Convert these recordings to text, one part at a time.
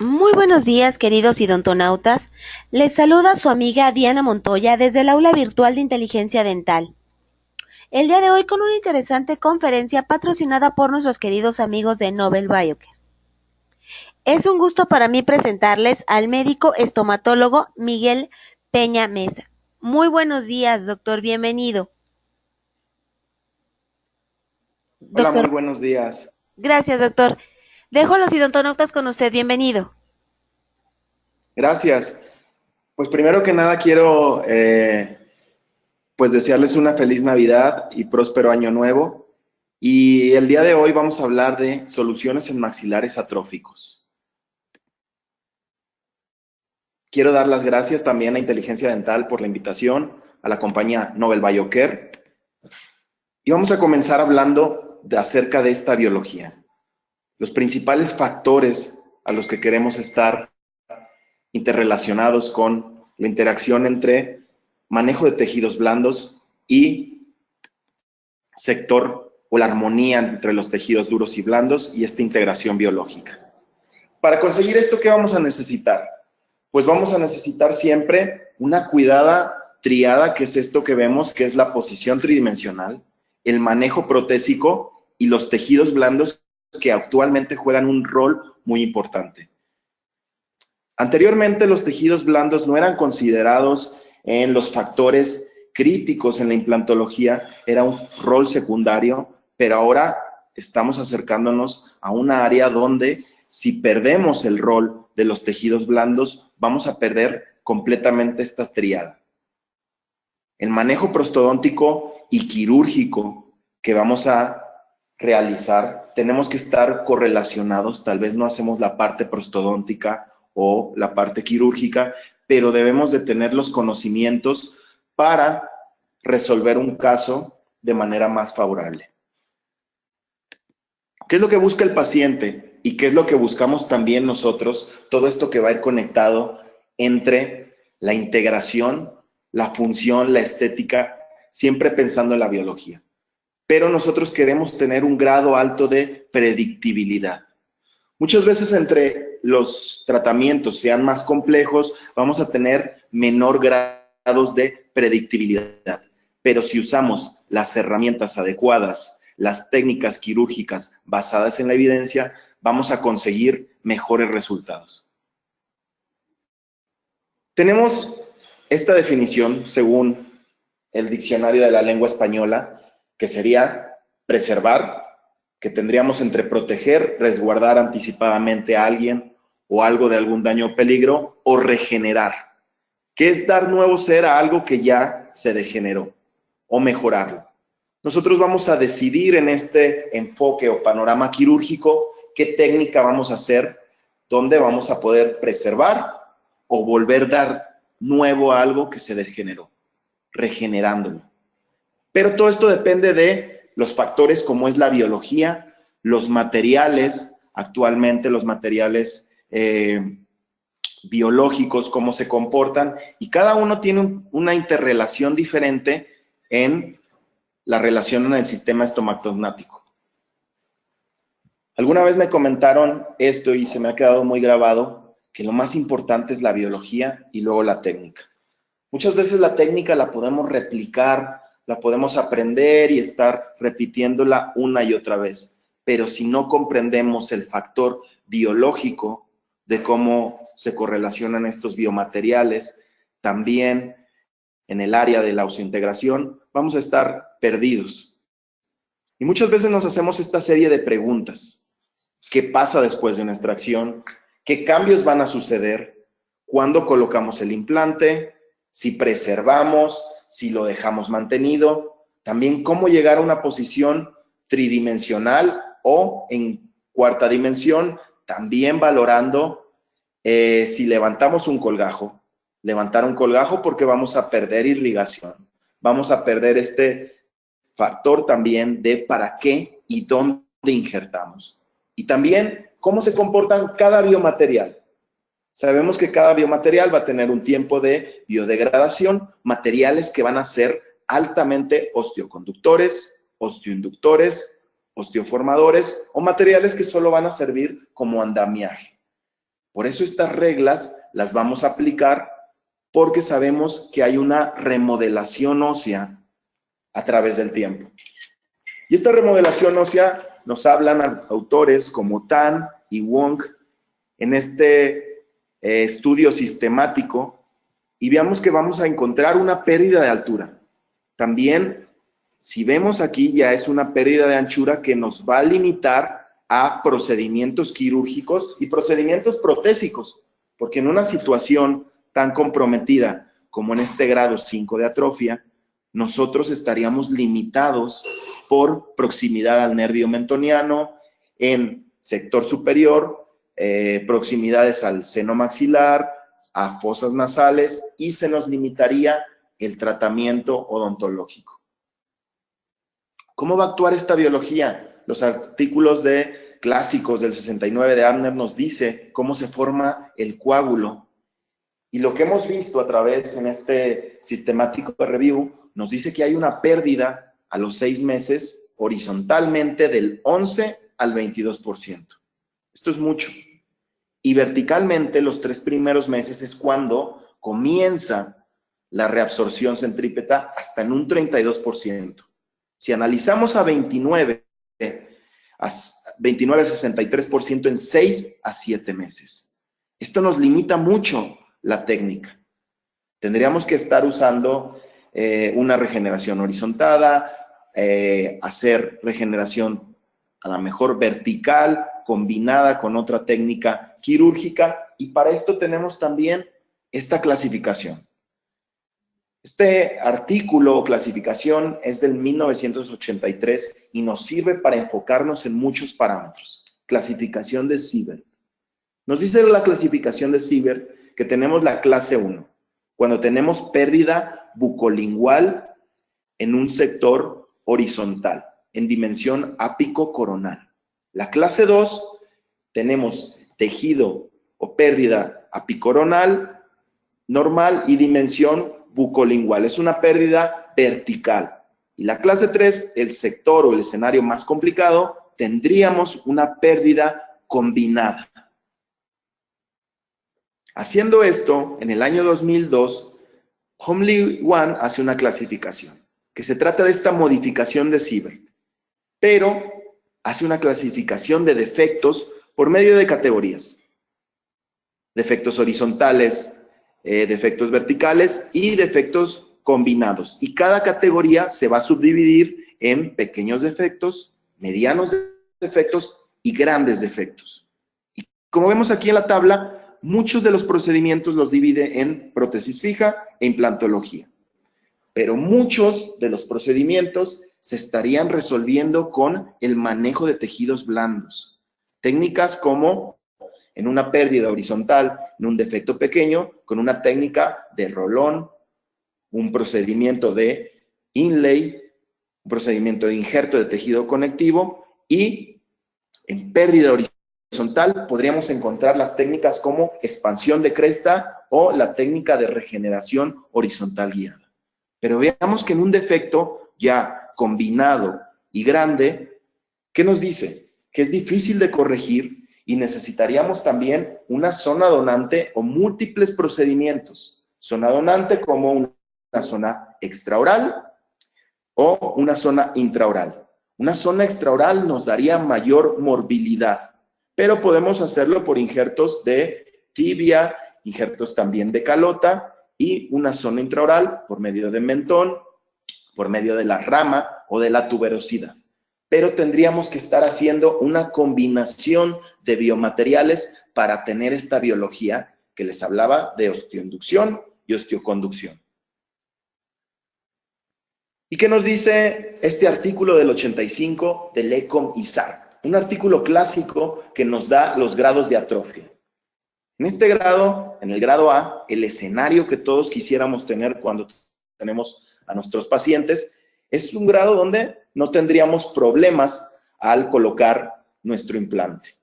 Muy buenos días, queridos idontonautas. Les saluda su amiga Diana Montoya desde el aula virtual de inteligencia dental. El día de hoy con una interesante conferencia patrocinada por nuestros queridos amigos de Nobel Biocare. Es un gusto para mí presentarles al médico estomatólogo Miguel Peña Mesa. Muy buenos días, doctor, bienvenido. Hola, muy Doctor, buenos días. gracias, doctor. Dejo a los idontonautas con usted, bienvenido. Gracias. Pues primero que nada quiero pues desearles una feliz Navidad y próspero año nuevo. Y el día de hoy vamos a hablar de soluciones en maxilares atróficos. Quiero dar las gracias también a Inteligencia Dental por la invitación, a la compañía Nobel Biocare. Y vamos a comenzar hablando acerca de esta biología. Los principales factores a los que queremos estar interrelacionados con la interacción entre manejo de tejidos blandos y sector o la armonía entre los tejidos duros y blandos y esta integración biológica. Para conseguir esto, ¿qué vamos a necesitar? Pues vamos a necesitar siempre una cuidada triada, que es esto que vemos, que es la posición tridimensional, el manejo protésico y los tejidos blandos que actualmente juegan un rol muy importante. Anteriormente, los tejidos blandos no eran considerados en los factores críticos en la implantología, era un rol secundario, pero ahora estamos acercándonos a una área donde si perdemos el rol de los tejidos blandos, vamos a perder completamente esta tríada. El manejo prostodóntico y quirúrgico que vamos a realizar, tenemos que estar correlacionados, tal vez no hacemos la parte prostodóntica o la parte quirúrgica, pero debemos de tener los conocimientos para resolver un caso de manera más favorable. ¿Qué es lo que busca el paciente? ¿Y qué es lo que buscamos también nosotros? Todo esto que va a ir conectado entre la integración, la función, la estética, siempre pensando en la biología. Pero nosotros queremos tener un grado alto de predictibilidad. Muchas veces entre los tratamientos sean más complejos, vamos a tener menor grados de predictibilidad. Pero si usamos las herramientas adecuadas, las técnicas quirúrgicas basadas en la evidencia, vamos a conseguir mejores resultados. Tenemos esta definición según el diccionario de la lengua española, que sería preservar, que tendríamos entre proteger, resguardar anticipadamente a alguien o algo de algún daño o peligro, o regenerar, que es dar nuevo ser a algo que ya se degeneró, o mejorarlo. Nosotros vamos a decidir en este enfoque o panorama quirúrgico qué técnica vamos a hacer, dónde vamos a poder preservar o volver a dar nuevo a algo que se degeneró, regenerándolo. Pero todo esto depende de los factores como es la biología, los materiales, actualmente los materiales biológicos, cómo se comportan, y cada uno tiene una interrelación diferente en la relación en el sistema estomacognático. Alguna vez me comentaron esto y se me ha quedado muy grabado, que lo más importante es la biología y luego la técnica. Muchas veces la técnica la podemos replicar, la podemos aprender y estar repitiéndola una y otra vez, pero si no comprendemos el factor biológico de cómo se correlacionan estos biomateriales, también en el área de la osseointegración, vamos a estar perdidos. Y muchas veces nos hacemos esta serie de preguntas. ¿Qué pasa después de una extracción? ¿Qué cambios van a suceder? ¿Cuándo colocamos el implante? Si preservamos, si lo dejamos mantenido, también cómo llegar a una posición tridimensional o en cuarta dimensión, también valorando si levantamos un colgajo. Levantar un colgajo porque vamos a perder irrigación, vamos a perder este factor también de para qué y dónde injertamos. Y también cómo se comportan cada biomaterial. Sabemos que cada biomaterial va a tener un tiempo de biodegradación, materiales que van a ser altamente osteoconductores, osteoinductores, osteoformadores o materiales que solo van a servir como andamiaje. Por eso estas reglas las vamos a aplicar porque sabemos que hay una remodelación ósea a través del tiempo. Y esta remodelación ósea nos hablan autores como Tan y Wong en este estudio sistemático, y veamos que vamos a encontrar una pérdida de altura. También, si vemos aquí, ya es una pérdida de anchura que nos va a limitar a procedimientos quirúrgicos y procedimientos protésicos, porque en una situación tan comprometida como en este grado 5 de atrofia, nosotros estaríamos limitados por proximidad al nervio mentoniano, en sector superior, proximidades al seno maxilar, a fosas nasales, y se nos limitaría el tratamiento odontológico. ¿Cómo va a actuar esta biología? Los artículos clásicos del 69 de Abner nos dice cómo se forma el coágulo, y lo que hemos visto a través en este sistemático review nos dice que hay una pérdida a los 6 meses horizontalmente del 11 al 22%. Esto es mucho. Y verticalmente los 3 primeros meses es cuando comienza la reabsorción centrípeta hasta en un 32%. Si analizamos a 29 a 63% en 6 a 7 meses. Esto nos limita mucho la técnica. Tendríamos que estar usando una regeneración horizontada, hacer regeneración a lo mejor vertical, combinada con otra técnica quirúrgica, y para esto tenemos también esta clasificación. Este artículo o clasificación es del 1983 y nos sirve para enfocarnos en muchos parámetros. Clasificación de Siebert. Nos dice la clasificación de Siebert que tenemos la clase 1, cuando tenemos pérdida bucolingual en un sector horizontal, en dimensión ápico-coronal. La clase 2, tenemos tejido o pérdida apicoronal normal y dimensión bucolingual. Es una pérdida vertical. Y la clase 3, el sector o el escenario más complicado, tendríamos una pérdida combinada. Haciendo esto, en el año 2002, Homley One hace una clasificación, que se trata de esta modificación de Siebert, pero hace una clasificación de defectos por medio de categorías. Defectos horizontales, defectos verticales y defectos combinados. Y cada categoría se va a subdividir en pequeños defectos, medianos defectos y grandes defectos. Y como vemos aquí en la tabla, muchos de los procedimientos los divide en prótesis fija e implantología. Pero muchos de los procedimientos se estarían resolviendo con el manejo de tejidos blandos. Técnicas como en una pérdida horizontal, en un defecto pequeño, con una técnica de rolón, un procedimiento de inlay, un procedimiento de injerto de tejido conectivo, y en pérdida horizontal podríamos encontrar las técnicas como expansión de cresta o la técnica de regeneración horizontal guiada. Pero veamos que en un defecto ya combinado y grande, ¿qué nos dice? Que es difícil de corregir y necesitaríamos también una zona donante o múltiples procedimientos. Zona donante como una zona extraoral o una zona intraoral. Una zona extraoral nos daría mayor morbilidad, pero podemos hacerlo por injertos de tibia, injertos también de calota, y una zona intraoral por medio de mentón, por medio de la rama o de la tuberosidad. Pero tendríamos que estar haciendo una combinación de biomateriales para tener esta biología que les hablaba de osteoinducción y osteoconducción. ¿Y qué nos dice este artículo del 85 de Lecom y Sark? Un artículo clásico que nos da los grados de atrofia. En este grado, en el grado A, el escenario que todos quisiéramos tener cuando tenemos a nuestros pacientes, es un grado donde no tendríamos problemas al colocar nuestro implante.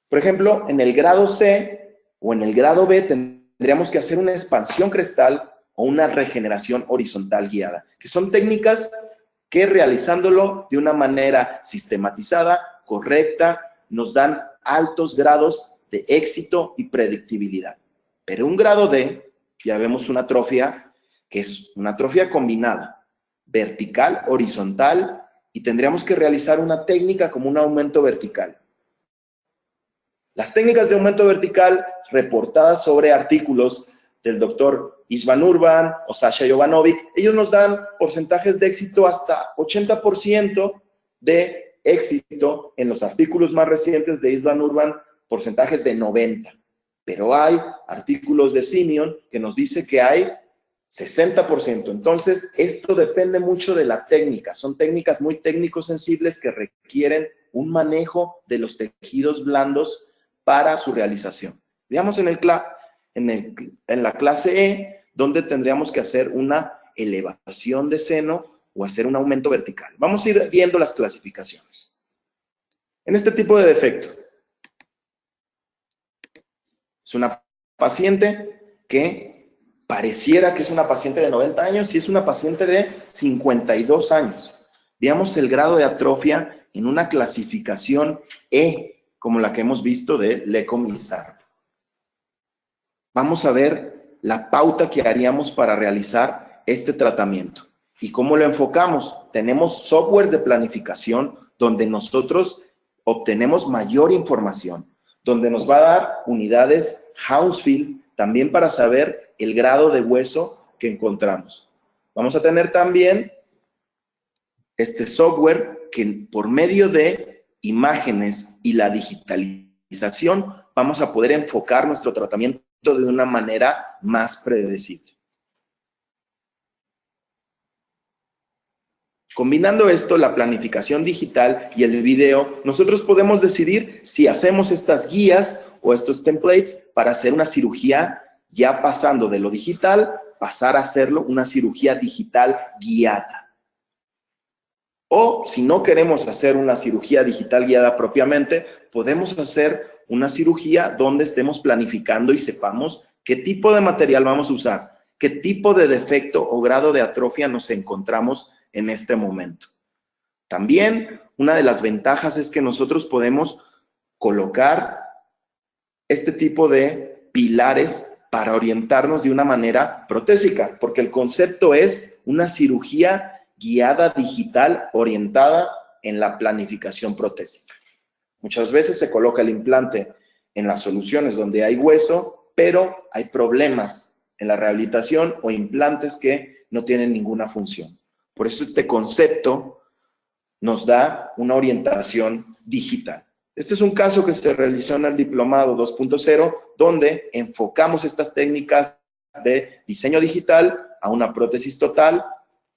Por ejemplo, en el grado C o en el grado B tendríamos que hacer una expansión crestal o una regeneración horizontal guiada, que son técnicas que realizándolo de una manera sistematizada, correcta, nos dan altos grados de éxito y predictibilidad. Pero un grado D, ya vemos una atrofia que es una atrofia combinada, vertical, horizontal, y tendríamos que realizar una técnica como un aumento vertical. Las técnicas de aumento vertical reportadas sobre artículos del doctor István Urban o Sasha Jovanovic, ellos nos dan porcentajes de éxito hasta 80% de éxito en los artículos más recientes de István Urban, porcentajes de 90%. Pero hay artículos de Simeon que nos dice que hay 60%. Entonces, esto depende mucho de la técnica. Son técnicas muy técnico-sensibles que requieren un manejo de los tejidos blandos para su realización. Veamos en la clase E, donde tendríamos que hacer una elevación de seno o hacer un aumento vertical. Vamos a ir viendo las clasificaciones. En este tipo de defecto, es una paciente que pareciera que es una paciente de 90 años y es una paciente de 52 años. Veamos el grado de atrofia en una clasificación E, como la que hemos visto de Lecomizar. Vamos a ver la pauta que haríamos para realizar este tratamiento. ¿Y cómo lo enfocamos? Tenemos softwares de planificación donde nosotros obtenemos mayor información, donde nos va a dar unidades Hounsfield, también para saber el grado de hueso que encontramos. Vamos a tener también este software que por medio de imágenes y la digitalización vamos a poder enfocar nuestro tratamiento de una manera más predecible. Combinando esto, la planificación digital y el video, nosotros podemos decidir si hacemos estas guías o estos templates para hacer una cirugía ya pasando de lo digital, pasar a hacerlo una cirugía digital guiada. O si no queremos hacer una cirugía digital guiada propiamente, podemos hacer una cirugía donde estemos planificando y sepamos qué tipo de material vamos a usar, qué tipo de defecto o grado de atrofia nos encontramos en este momento. También una de las ventajas es que nosotros podemos colocar este tipo de pilares para orientarnos de una manera protésica, porque el concepto es una cirugía guiada digital orientada en la planificación protésica. Muchas veces se coloca el implante en las soluciones donde hay hueso, pero hay problemas en la rehabilitación o implantes que no tienen ninguna función. Por eso este concepto nos da una orientación digital. Este es un caso que se realizó en el Diplomado 2.0, donde enfocamos estas técnicas de diseño digital a una prótesis total,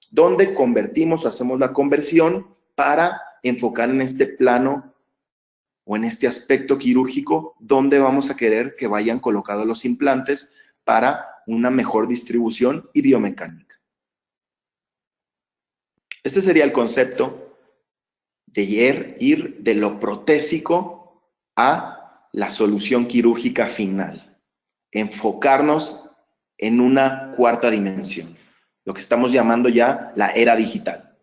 donde convertimos, hacemos la conversión para enfocar en este plano o en este aspecto quirúrgico, donde vamos a querer que vayan colocados los implantes para una mejor distribución y biomecánica. Este sería el concepto de ir de lo protésico a la solución quirúrgica final. Enfocarnos en una cuarta dimensión, lo que estamos llamando ya la era digital.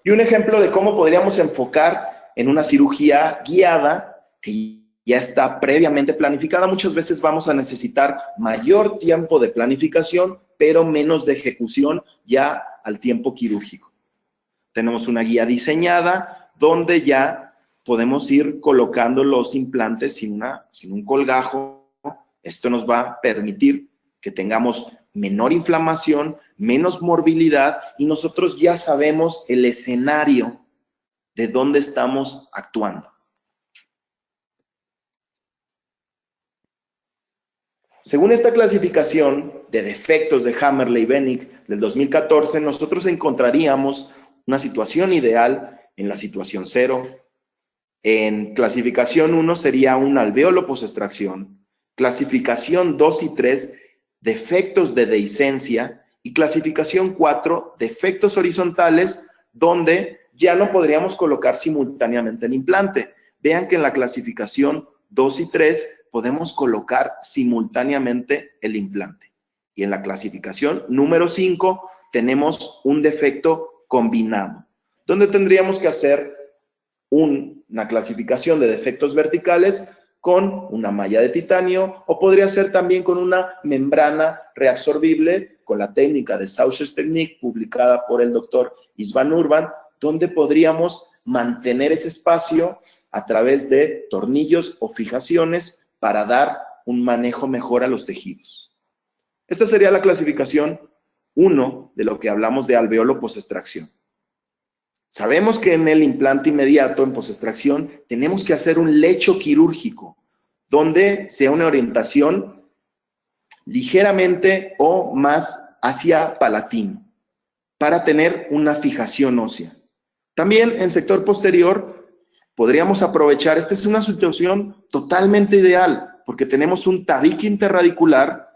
Y un ejemplo de cómo podríamos enfocar en una cirugía guiada que ya está previamente planificada. Muchas veces vamos a necesitar mayor tiempo de planificación, pero menos de ejecución ya al tiempo quirúrgico. Tenemos una guía diseñada donde ya podemos ir colocando los implantes sin un colgajo. Esto nos va a permitir que tengamos menor inflamación, menos morbilidad y nosotros ya sabemos el escenario de dónde estamos actuando. Según esta clasificación de defectos de Hammerle-Bennick del 2014, nosotros encontraríamos una situación ideal en la situación 0. En clasificación 1 sería un alvéolo post-extracción. Clasificación 2 y 3, defectos de dehiscencia. Y clasificación 4, defectos horizontales, donde ya no podríamos colocar simultáneamente el implante. Vean que en la clasificación 2 y 3 podemos colocar simultáneamente el implante. Y en la clasificación número 5 tenemos un defecto combinado, donde tendríamos que hacer un una clasificación de defectos verticales con una malla de titanio, o podría ser también con una membrana reabsorbible con la técnica de Saucher's Technique publicada por el doctor István Urban, donde podríamos mantener ese espacio a través de tornillos o fijaciones para dar un manejo mejor a los tejidos. Esta sería la clasificación 1 de lo que hablamos de alveolo post-extracción. Sabemos que en el implante inmediato, en post-extracción, tenemos que hacer un lecho quirúrgico, donde sea una orientación ligeramente o más hacia palatino, para tener una fijación ósea. También en sector posterior podríamos aprovechar, esta es una situación totalmente ideal, porque tenemos un tabique interradicular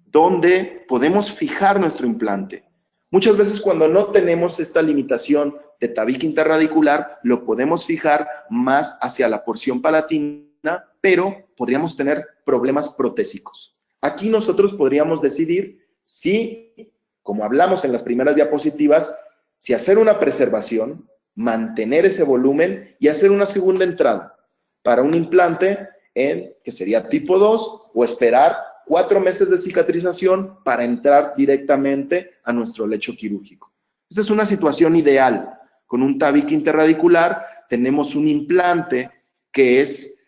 donde podemos fijar nuestro implante. Muchas veces cuando no tenemos esta limitación de tabique interradicular, lo podemos fijar más hacia la porción palatina, pero podríamos tener problemas protésicos. Aquí nosotros podríamos decidir si, como hablamos en las primeras diapositivas, si hacer una preservación, mantener ese volumen y hacer una segunda entrada para un implante que sería tipo 2 o esperar 4 meses de cicatrización para entrar directamente a nuestro lecho quirúrgico. Esta es una situación ideal. Con un tabique interradicular tenemos un implante que es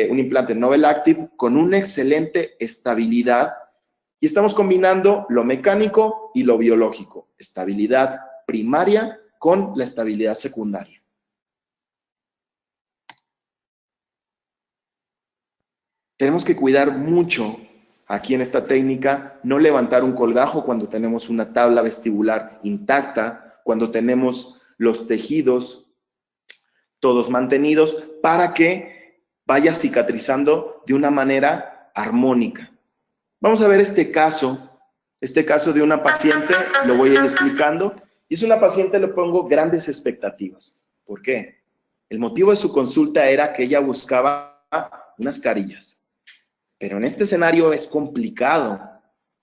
un implante Novel Active con una excelente estabilidad y estamos combinando lo mecánico y lo biológico. Estabilidad primaria con la estabilidad secundaria. Tenemos que cuidar mucho aquí en esta técnica, no levantar un colgajo cuando tenemos una tabla vestibular intacta, cuando tenemos los tejidos todos mantenidos, para que vaya cicatrizando de una manera armónica. Vamos a ver este caso de una paciente, lo voy a ir explicando, y es una paciente, le pongo grandes expectativas. ¿Por qué? El motivo de su consulta era que ella buscaba unas carillas. Pero en este escenario es complicado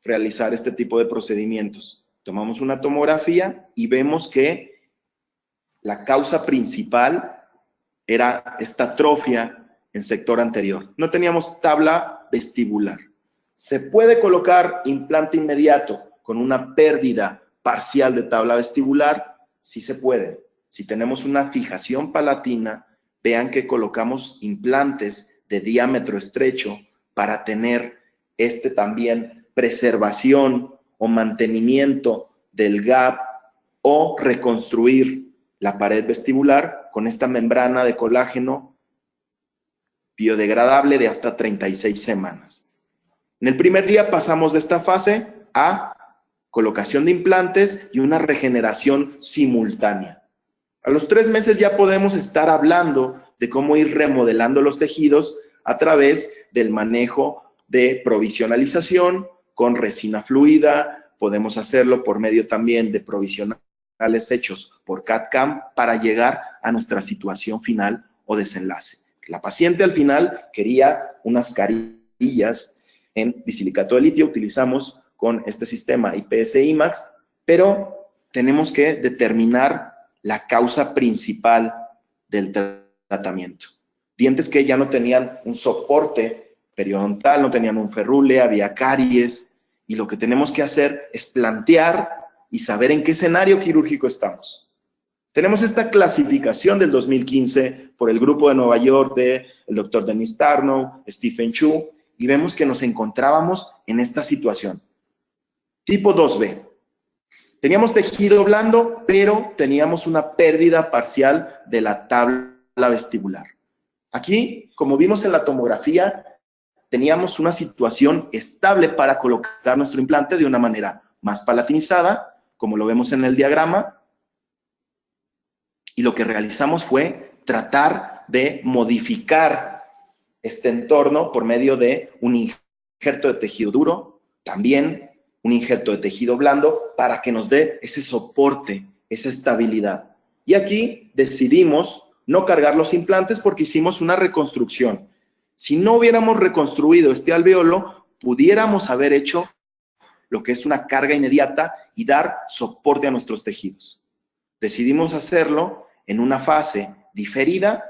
realizar este tipo de procedimientos. Tomamos una tomografía y vemos que la causa principal era esta atrofia en sector anterior. No teníamos tabla vestibular. ¿Se puede colocar implante inmediato con una pérdida parcial de tabla vestibular? Sí se puede. Si tenemos una fijación palatina, vean que colocamos implantes de diámetro estrecho para tener también preservación o mantenimiento del gap o reconstruir la pared vestibular con esta membrana de colágeno biodegradable de hasta 36 semanas. En el primer día pasamos de esta fase a colocación de implantes y una regeneración simultánea. A los 3 meses ya podemos estar hablando de cómo ir remodelando los tejidos a través del manejo de provisionalización con resina fluida. Podemos hacerlo por medio también de provisionales hechos por CAD/CAM para llegar a nuestra situación final o desenlace. La paciente al final quería unas carillas en bisilicato de litio, utilizamos con este sistema IPS-IMAX, pero tenemos que determinar la causa principal del tratamiento. Dientes que ya no tenían un soporte periodontal, no tenían un ferrule, había caries, y lo que tenemos que hacer es plantear y saber en qué escenario quirúrgico estamos. Tenemos esta clasificación del 2015 por el grupo de Nueva York del doctor Dennis Tarnow, Stephen Chu, y vemos que nos encontrábamos en esta situación. Tipo 2B. Teníamos tejido blando, pero teníamos una pérdida parcial de la tabla vestibular. Aquí, como vimos en la tomografía, teníamos una situación estable para colocar nuestro implante de una manera más palatinizada, como lo vemos en el diagrama, y lo que realizamos fue tratar de modificar este entorno por medio de un injerto de tejido duro, también un injerto de tejido blando, para que nos dé ese soporte, esa estabilidad. Y aquí decidimos no cargar los implantes porque hicimos una reconstrucción. Si no hubiéramos reconstruido este alveolo, pudiéramos haber hecho lo que es una carga inmediata y dar soporte a nuestros tejidos. Decidimos hacerlo en una fase diferida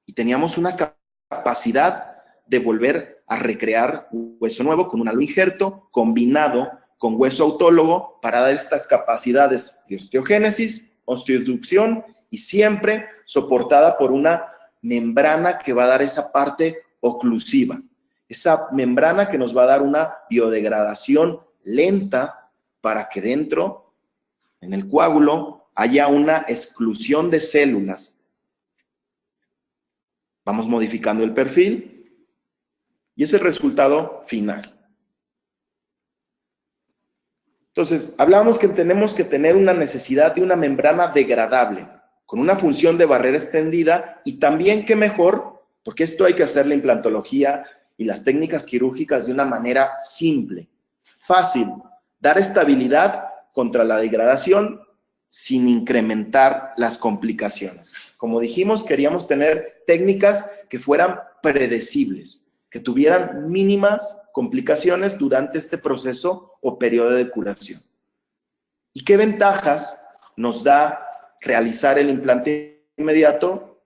y teníamos una capacidad de volver a recrear hueso nuevo con un halo injerto combinado con hueso autólogo para dar estas capacidades de osteogénesis, osteoinducción y siempre soportada por una membrana que va a dar esa parte oclusiva. Esa membrana que nos va a dar una biodegradación lenta para que dentro, en el coágulo, haya una exclusión de células. Vamos modificando el perfil y es el resultado final. Entonces, hablamos que tenemos que tener una necesidad de una membrana degradable, con una función de barrera extendida y también, qué mejor, porque esto hay que hacer la implantología y las técnicas quirúrgicas de una manera simple, fácil, dar estabilidad contra la degradación sin incrementar las complicaciones. Como dijimos, queríamos tener técnicas que fueran predecibles, que tuvieran mínimas complicaciones durante este proceso o periodo de curación. ¿Y qué ventajas nos da realizar el implante inmediato?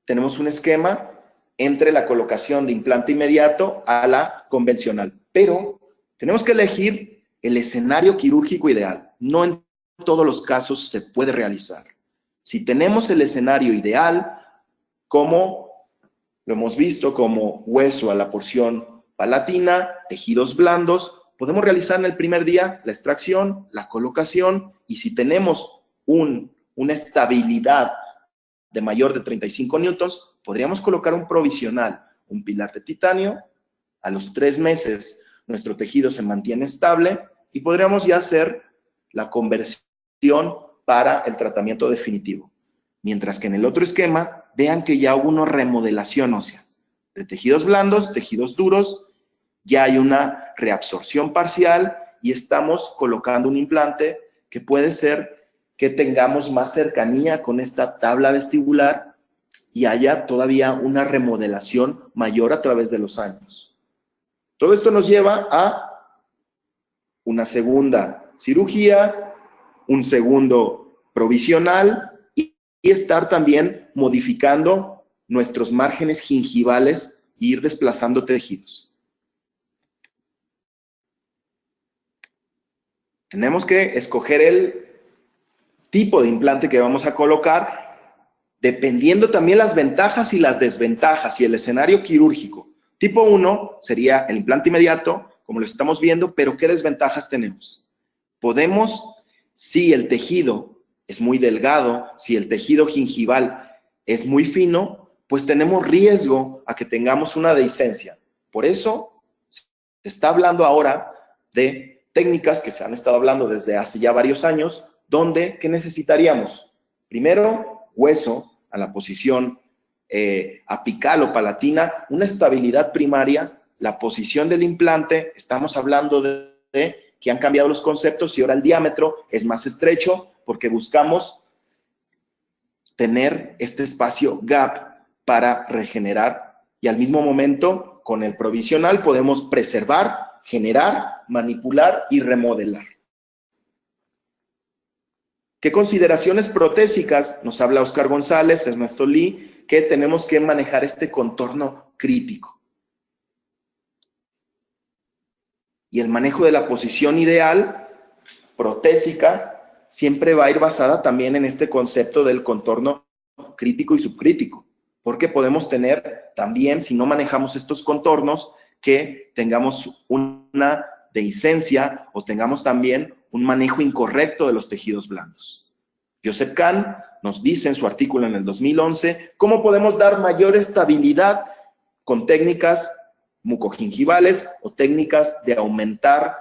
Tenemos un esquema entre la colocación de implante inmediato a la convencional, pero tenemos que elegir el escenario quirúrgico ideal. No en todos los casos se puede realizar. Si tenemos el escenario ideal, como lo hemos visto, como hueso a la porción palatina, tejidos blandos, podemos realizar en el primer día la extracción, la colocación, y si tenemos una estabilidad de mayor de 35 newtons, podríamos colocar un provisional, un pilar de titanio. A los 3 meses nuestro tejido se mantiene estable y podríamos ya hacer la conversión para el tratamiento definitivo. Mientras que en el otro esquema, vean que ya hubo una remodelación ósea. De tejidos blandos, tejidos duros, ya hay una reabsorción parcial y estamos colocando un implante que puede ser que tengamos más cercanía con esta tabla vestibular y haya todavía una remodelación mayor a través de los años. Todo esto nos lleva a una segunda cirugía, un segundo provisional y estar también modificando nuestros márgenes gingivales e ir desplazando tejidos. Tenemos que escoger el tipo de implante que vamos a colocar, dependiendo también las ventajas y las desventajas y el escenario quirúrgico. Tipo 1 sería el implante inmediato, como lo estamos viendo, pero ¿qué desventajas tenemos? Podemos, si el tejido es muy delgado, si el tejido gingival es muy fino, pues tenemos riesgo a que tengamos una dehiscencia. Por eso se está hablando ahora de técnicas que se han estado hablando desde hace ya varios años, donde, ¿qué necesitaríamos? Primero, hueso a la posición apical o palatina, una estabilidad primaria, la posición del implante, estamos hablando de que han cambiado los conceptos y ahora el diámetro es más estrecho porque buscamos tener este espacio gap para regenerar y al mismo momento con el provisional podemos preservar, generar, manipular y remodelar. ¿Qué consideraciones protésicas? Nos habla Oscar González, Ernesto Lee, que tenemos que manejar este contorno crítico. Y el manejo de la posición ideal, protésica, siempre va a ir basada también en este concepto del contorno crítico y subcrítico, porque podemos tener también, si no manejamos estos contornos, que tengamos una dehiscencia o tengamos también un manejo incorrecto de los tejidos blandos. Joseph Kahn nos dice en su artículo en el 2011 cómo podemos dar mayor estabilidad con técnicas mucogingivales o técnicas de aumentar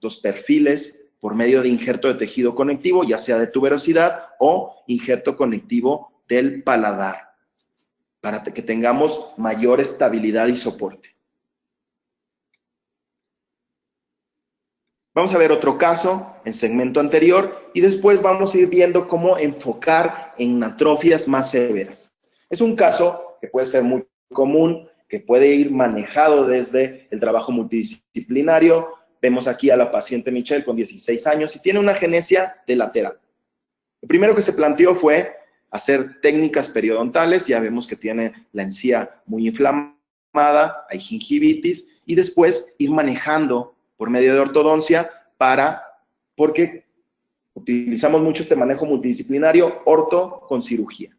los perfiles por medio de injerto de tejido conectivo, ya sea de tuberosidad o injerto conectivo del paladar, para que tengamos mayor estabilidad y soporte. Vamos a ver otro caso en segmento anterior y después vamos a ir viendo cómo enfocar en atrofias más severas. Es un caso que puede ser muy común, que puede ir manejado desde el trabajo multidisciplinario. Vemos aquí a la paciente Michelle con 16 años y tiene una agenesia de lateral. Lo primero que se planteó fue hacer técnicas periodontales, ya vemos que tiene la encía muy inflamada, hay gingivitis, y después ir manejando por medio de ortodoncia porque utilizamos mucho este manejo multidisciplinario, orto con cirugía.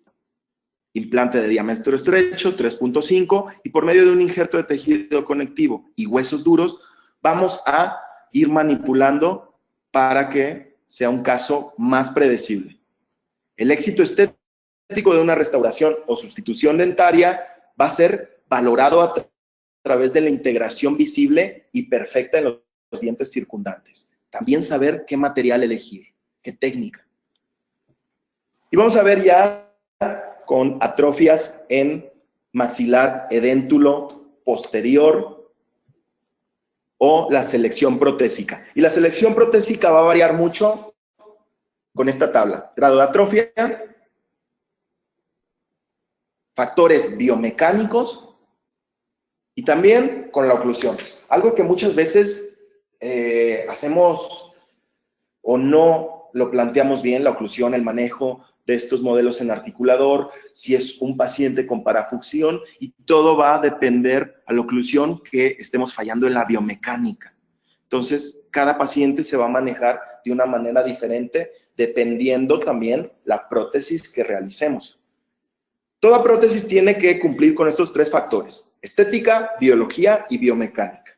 Implante de diámetro estrecho, 3.5, y por medio de un injerto de tejido conectivo y huesos duros, vamos a ir manipulando para que sea un caso más predecible. El éxito estético de una restauración o sustitución dentaria va a ser valorado a través de la integración visible y perfecta en los dientes circundantes. También saber qué material elegir, qué técnica. Y vamos a ver ya con atrofias en maxilar edéntulo posterior o la selección protésica. Y la selección protésica va a variar mucho con esta tabla. Grado de atrofia, factores biomecánicos y también con la oclusión. Algo que muchas veces hacemos o no lo planteamos bien, la oclusión, el manejo de estos modelos en articulador, si es un paciente con parafusión, y todo va a depender a la oclusión que estemos fallando en la biomecánica. Entonces, cada paciente se va a manejar de una manera diferente, dependiendo también la prótesis que realicemos. Toda prótesis tiene que cumplir con estos tres factores: estética, biología y biomecánica.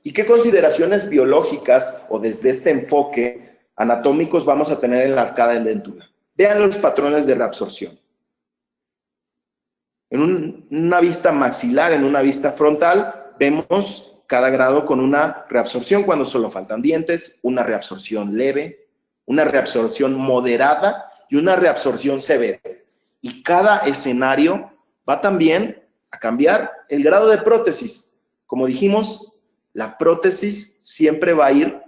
¿Y qué consideraciones biológicas o desde este enfoque anatómicos vamos a tener en la arcada de dentura? Vean los patrones de reabsorción. En una vista maxilar, en una vista frontal, vemos cada grado con una reabsorción cuando solo faltan dientes, una reabsorción leve, una reabsorción moderada y una reabsorción severa. Y cada escenario va también a cambiar el grado de prótesis. Como dijimos, la prótesis siempre va a ir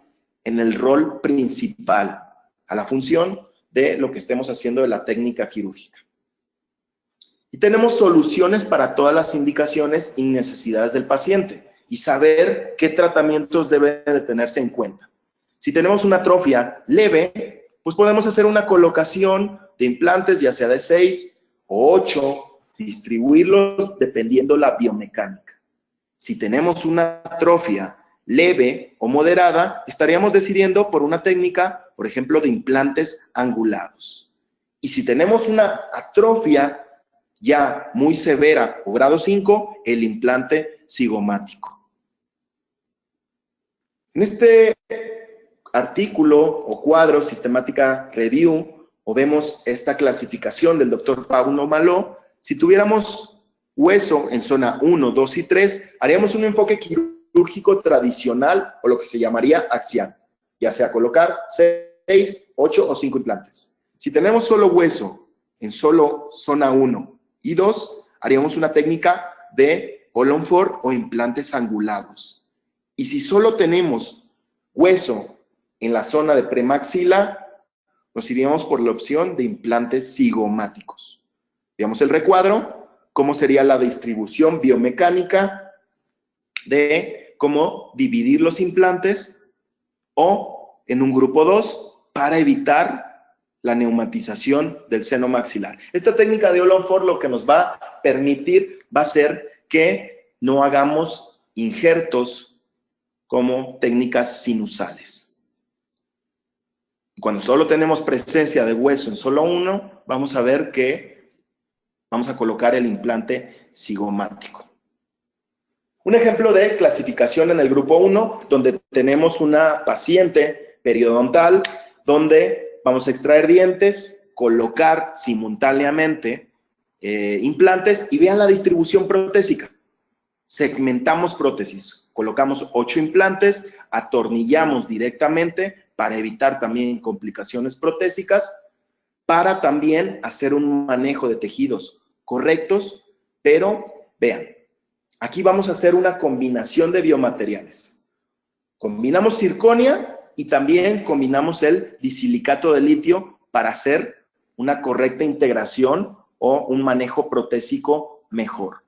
en el rol principal, a la función de lo que estemos haciendo de la técnica quirúrgica. Y tenemos soluciones para todas las indicaciones y necesidades del paciente y saber qué tratamientos deben de tenerse en cuenta. Si tenemos una atrofia leve, pues podemos hacer una colocación de implantes, ya sea de 6 o 8, distribuirlos dependiendo la biomecánica. Si tenemos una atrofia leve o moderada, estaríamos decidiendo por una técnica, por ejemplo, de implantes angulados. Y si tenemos una atrofia ya muy severa o grado 5, el implante cigomático. En este artículo o cuadro, Sistemática Review, o vemos esta clasificación del doctor Paulo Malo, si tuviéramos hueso en zona 1, 2 y 3, haríamos un enfoque quirúrgico tradicional o lo que se llamaría axial, ya sea colocar 6, 8 o 5 implantes. Si tenemos solo hueso en solo zona 1 y 2, haríamos una técnica de Ollonfort o implantes angulados. Y si solo tenemos hueso en la zona de premaxila, nos iríamos por la opción de implantes cigomáticos. Veamos el recuadro, cómo sería la distribución biomecánica de cómo dividir los implantes o en un grupo 2 para evitar la neumatización del seno maxilar. Esta técnica de Ollonfort lo que nos va a permitir va a ser que no hagamos injertos como técnicas sinusales. Cuando solo tenemos presencia de hueso en solo uno, vamos a ver que vamos a colocar el implante cigomático. Un ejemplo de clasificación en el grupo 1, donde tenemos una paciente periodontal, donde vamos a extraer dientes, colocar simultáneamente implantes y vean la distribución protésica. Segmentamos prótesis, colocamos 8 implantes, atornillamos directamente para evitar también complicaciones protésicas, para también hacer un manejo de tejidos correctos, pero vean, aquí vamos a hacer una combinación de biomateriales. Combinamos circonia y también combinamos el disilicato de litio para hacer una correcta integración o un manejo protésico mejor.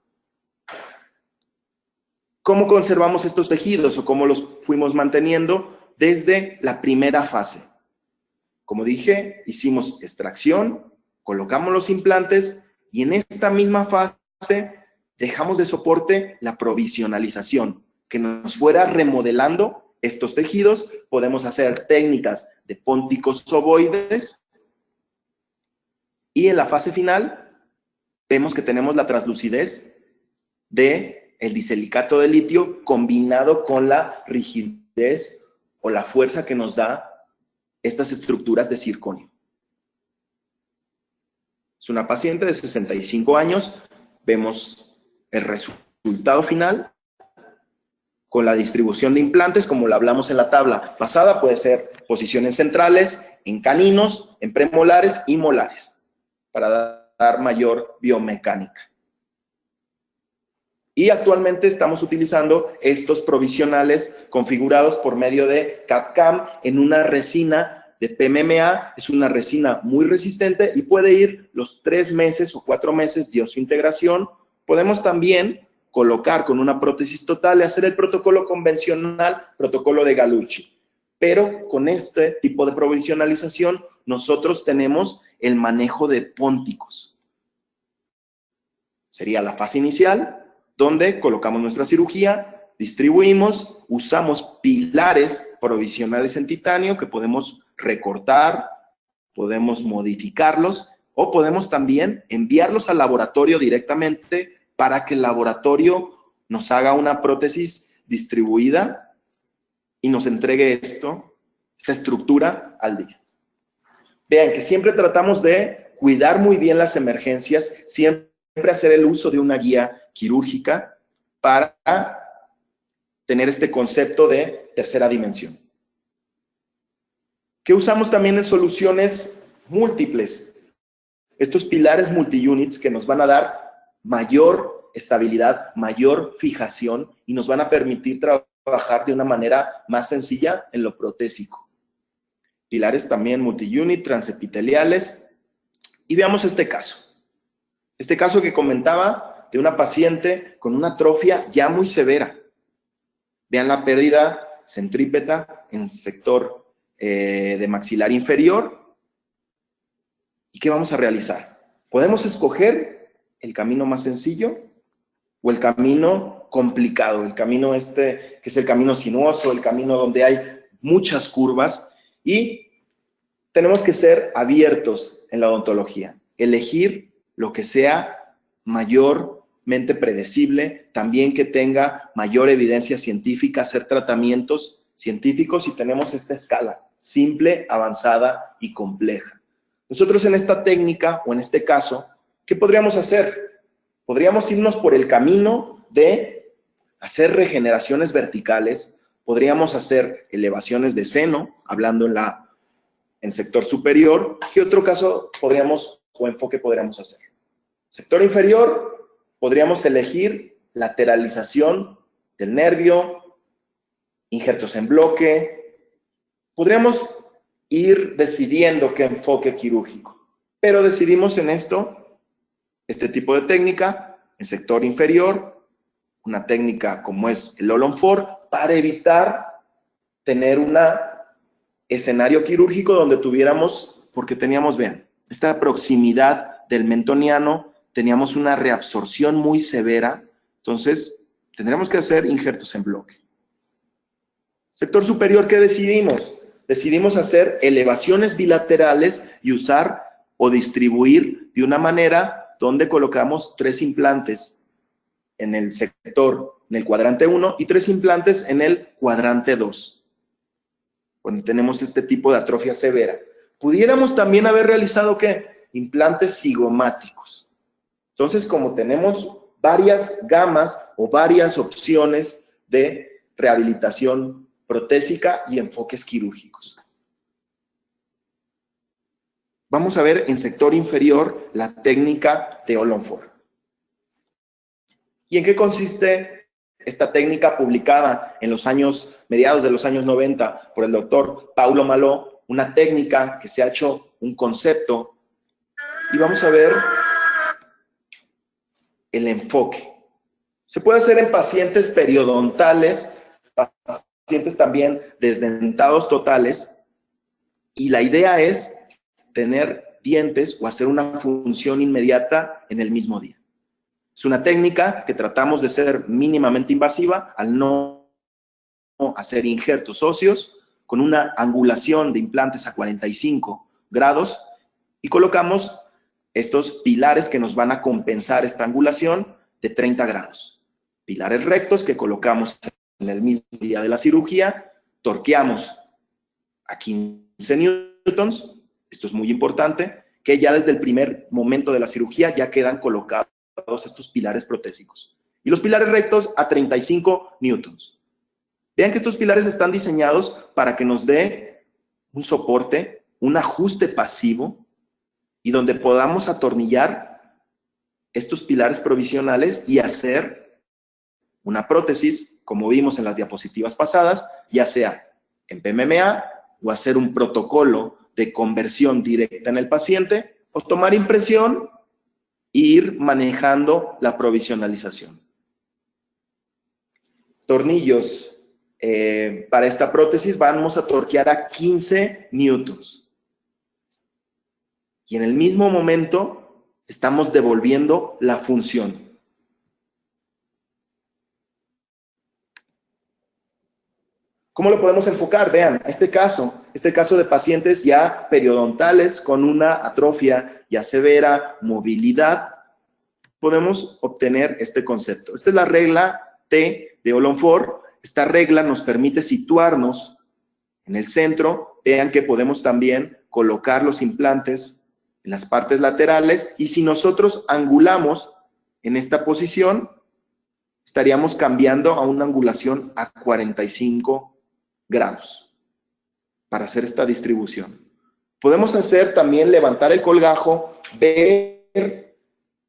¿Cómo conservamos estos tejidos o cómo los fuimos manteniendo desde la primera fase? Como dije, hicimos extracción, colocamos los implantes y en esta misma fase dejamos de soporte la provisionalización, que nos fuera remodelando estos tejidos. Podemos hacer técnicas de pónticos ovoides y en la fase final vemos que tenemos la translucidez del disilicato de litio combinado con la rigidez o la fuerza que nos da estas estructuras de circonio. Es una paciente de 65 años. Vemos el resultado final con la distribución de implantes, como lo hablamos en la tabla pasada. Puede ser posiciones centrales, en caninos, en premolares y molares, para dar mayor biomecánica. Y actualmente estamos utilizando estos provisionales configurados por medio de CAD/CAM en una resina de PMMA. Es una resina muy resistente y puede ir los 3 meses o 4 meses de osseointegración. Podemos también colocar con una prótesis total y hacer el protocolo convencional, protocolo de Gallucci. Pero con este tipo de provisionalización nosotros tenemos el manejo de pónticos. Sería la fase inicial, donde colocamos nuestra cirugía, distribuimos, usamos pilares provisionales en titanio que podemos recortar, podemos modificarlos o podemos también enviarlos al laboratorio directamente para que el laboratorio nos haga una prótesis distribuida y nos entregue esta estructura al día. Vean que siempre tratamos de cuidar muy bien las emergencias, siempre hacer el uso de una guía quirúrgica para tener este concepto de tercera dimensión. Que usamos también en soluciones múltiples. Estos pilares multi-units que nos van a dar mayor estabilidad, mayor fijación y nos van a permitir trabajar de una manera más sencilla en lo protésico. Pilares también multi-unit, transepiteliales. Y veamos este caso. Este caso que comentaba de una paciente con una atrofia ya muy severa. Vean la pérdida centrípeta en sector de maxilar inferior. ¿Y qué vamos a realizar? Podemos escoger el camino más sencillo o el camino complicado, el camino que es el camino sinuoso, el camino donde hay muchas curvas, y tenemos que ser abiertos en la odontología, elegir lo que sea mayormente predecible, también que tenga mayor evidencia científica, hacer tratamientos científicos, y tenemos esta escala, simple, avanzada y compleja. Nosotros en esta técnica, o en este caso, ¿qué podríamos hacer? Podríamos irnos por el camino de hacer regeneraciones verticales, podríamos hacer elevaciones de seno, hablando en sector superior. ¿Qué otro caso o enfoque podríamos hacer? Sector inferior, podríamos elegir lateralización del nervio, injertos en bloque. Podríamos ir decidiendo qué enfoque quirúrgico, pero decidimos en este tipo de técnica, en sector inferior, una técnica como es el All-on-4, para evitar tener un escenario quirúrgico donde tuviéramos, porque teníamos, vean, esta proximidad del mentoniano, teníamos una reabsorción muy severa, entonces tendremos que hacer injertos en bloque. Sector superior, ¿qué decidimos? Decidimos hacer elevaciones bilaterales y usar o distribuir de una manera donde colocamos 3 implantes en el sector, en el cuadrante 1, y 3 implantes en el cuadrante 2, cuando tenemos este tipo de atrofia severa. Pudiéramos también haber realizado, ¿qué? Implantes cigomáticos. Entonces, como tenemos varias gamas o varias opciones de rehabilitación protésica y enfoques quirúrgicos. Vamos a ver en sector inferior la técnica de All-on-4. ¿Y en qué consiste esta técnica, publicada en mediados de los años 90 por el doctor Paulo Maló? Una técnica que se ha hecho un concepto, y vamos a ver el enfoque. Se puede hacer en pacientes periodontales, pacientes también desdentados totales, Y la idea es tener dientes o hacer una función inmediata en el mismo día. Es una técnica que tratamos de ser mínimamente invasiva al no hacer injertos óseos con una angulación de implantes a 45 grados y colocamos estos pilares que nos van a compensar esta angulación de 30 grados. Pilares rectos que colocamos en el mismo día de la cirugía, torqueamos a 15 newtons, esto es muy importante, que ya desde el primer momento de la cirugía ya quedan colocados estos pilares protésicos. Y los pilares rectos a 35 newtons. Vean que estos pilares están diseñados para que nos dé un soporte, un ajuste pasivo, y donde podamos atornillar estos pilares provisionales y hacer una prótesis, como vimos en las diapositivas pasadas, ya sea en PMMA o hacer un protocolo de conversión directa en el paciente, o tomar impresión e ir manejando la provisionalización. Tornillos para esta prótesis vamos a torquear a 15 newtons. Y en el mismo momento estamos devolviendo la función. ¿Cómo lo podemos enfocar? Vean, este caso de pacientes ya periodontales con una atrofia ya severa, movilidad, podemos obtener este concepto. Esta es la regla T de Olonfort. Esta regla nos permite situarnos en el centro. Vean que podemos también colocar los implantes en las partes laterales y si nosotros angulamos en esta posición, estaríamos cambiando a una angulación a 45 grados para hacer esta distribución. Podemos hacer también levantar el colgajo, ver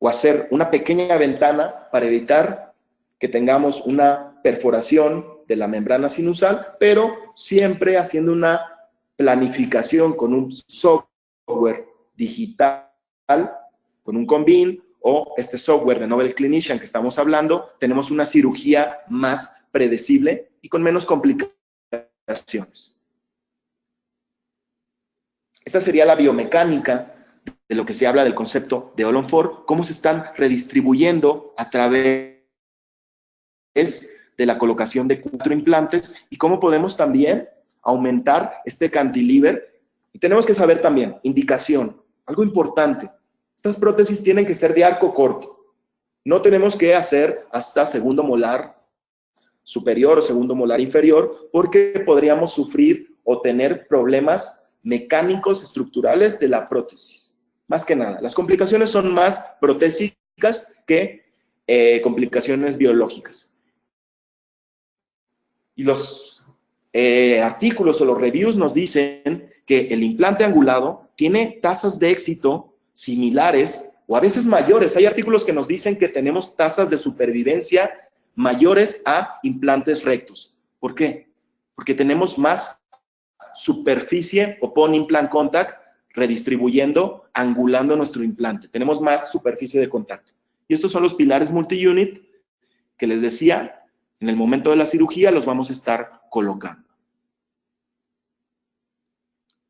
o hacer una pequeña ventana para evitar que tengamos una perforación de la membrana sinusal, pero siempre haciendo una planificación con un software digital, con un Combin o este software de Nobel Clinician que estamos hablando, tenemos una cirugía más predecible y con menos complicaciones. Esta sería la biomecánica de lo que se habla del concepto de Olonfort, cómo se están redistribuyendo a través de la colocación de 4 implantes y cómo podemos también aumentar este cantilever. Y tenemos que saber también, indicación, algo importante, estas prótesis tienen que ser de arco corto. No tenemos que hacer hasta segundo molar superior o segundo molar inferior, porque podríamos sufrir o tener problemas mecánicos estructurales de la prótesis. Más que nada, las complicaciones son más protésicas que complicaciones biológicas. Y los artículos o los reviews nos dicen que el implante angulado tiene tasas de éxito similares o a veces mayores. Hay artículos que nos dicen que tenemos tasas de supervivencia mayores a implantes rectos. ¿Por qué? Porque tenemos más superficie upon implant contact, redistribuyendo, angulando nuestro implante. Tenemos más superficie de contacto. Y estos son los pilares multi-unit que les decía, en el momento de la cirugía los vamos a estar colocando.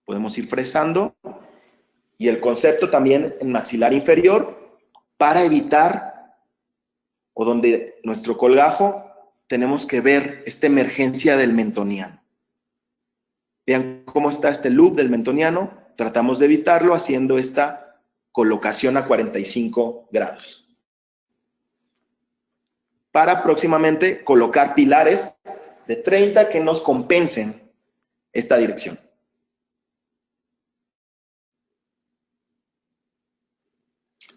Podemos ir fresando. Y el concepto también en maxilar inferior para evitar o donde nuestro colgajo tenemos que ver esta emergencia del mentoniano. Vean cómo está este loop del mentoniano. Tratamos de evitarlo haciendo esta colocación a 45 grados. Para próximamente colocar pilares de 30 que nos compensen esta dirección.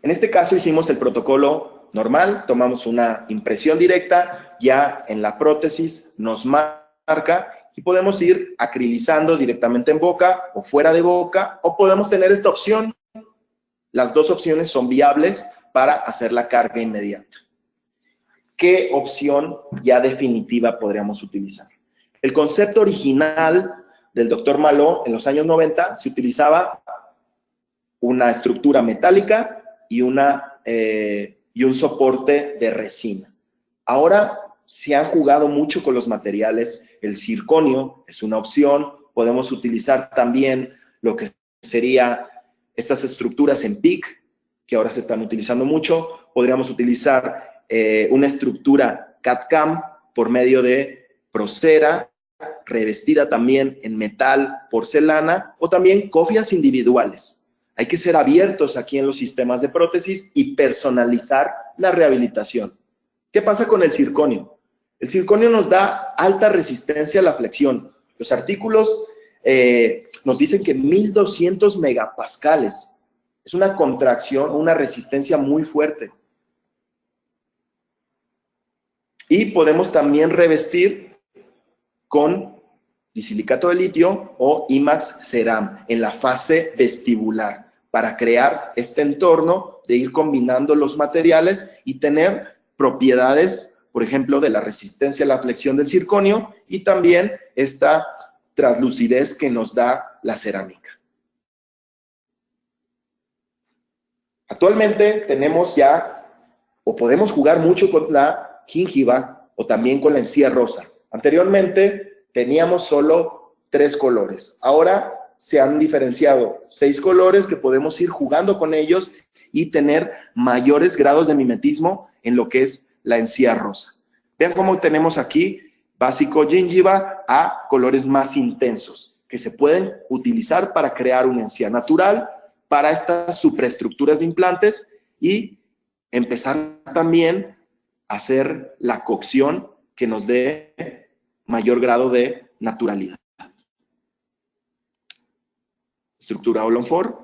En este caso hicimos el protocolo normal, tomamos una impresión directa, ya en la prótesis nos marca y podemos ir acrilizando directamente en boca o fuera de boca, o podemos tener esta opción. Las dos opciones son viables para hacer la carga inmediata. ¿Qué opción ya definitiva podríamos utilizar? El concepto original del Dr. Malot en los años 90 se utilizaba una estructura metálica y un soporte de resina. Ahora se han jugado mucho con los materiales. El circonio es una opción. Podemos utilizar también lo que sería estas estructuras en PIC, que ahora se están utilizando mucho. Podríamos utilizar una estructura CAD/CAM por medio de Procera, revestida también en metal, porcelana, o también cofias individuales. Hay que ser abiertos aquí en los sistemas de prótesis y personalizar la rehabilitación. ¿Qué pasa con el circonio? El circonio nos da alta resistencia a la flexión. Los artículos nos dicen que 1200 megapascales. Es una contracción, una resistencia muy fuerte. Y podemos también revestir con disilicato de litio o IMAX Ceram en la fase vestibular para crear este entorno de ir combinando los materiales y tener propiedades, por ejemplo, de la resistencia a la flexión del circonio y también esta translucidez que nos da la cerámica. Actualmente tenemos ya, o podemos jugar mucho con la gingiva o también con la encía rosa. Anteriormente teníamos solo 3 colores. Ahora se han diferenciado 6 colores que podemos ir jugando con ellos y tener mayores grados de mimetismo en lo que es la encía rosa. Vean cómo tenemos aquí básico gingiva a colores más intensos que se pueden utilizar para crear una encía natural para estas superestructuras de implantes y empezar también a hacer la cocción que nos dé mayor grado de naturalidad. Estructura Olonfort.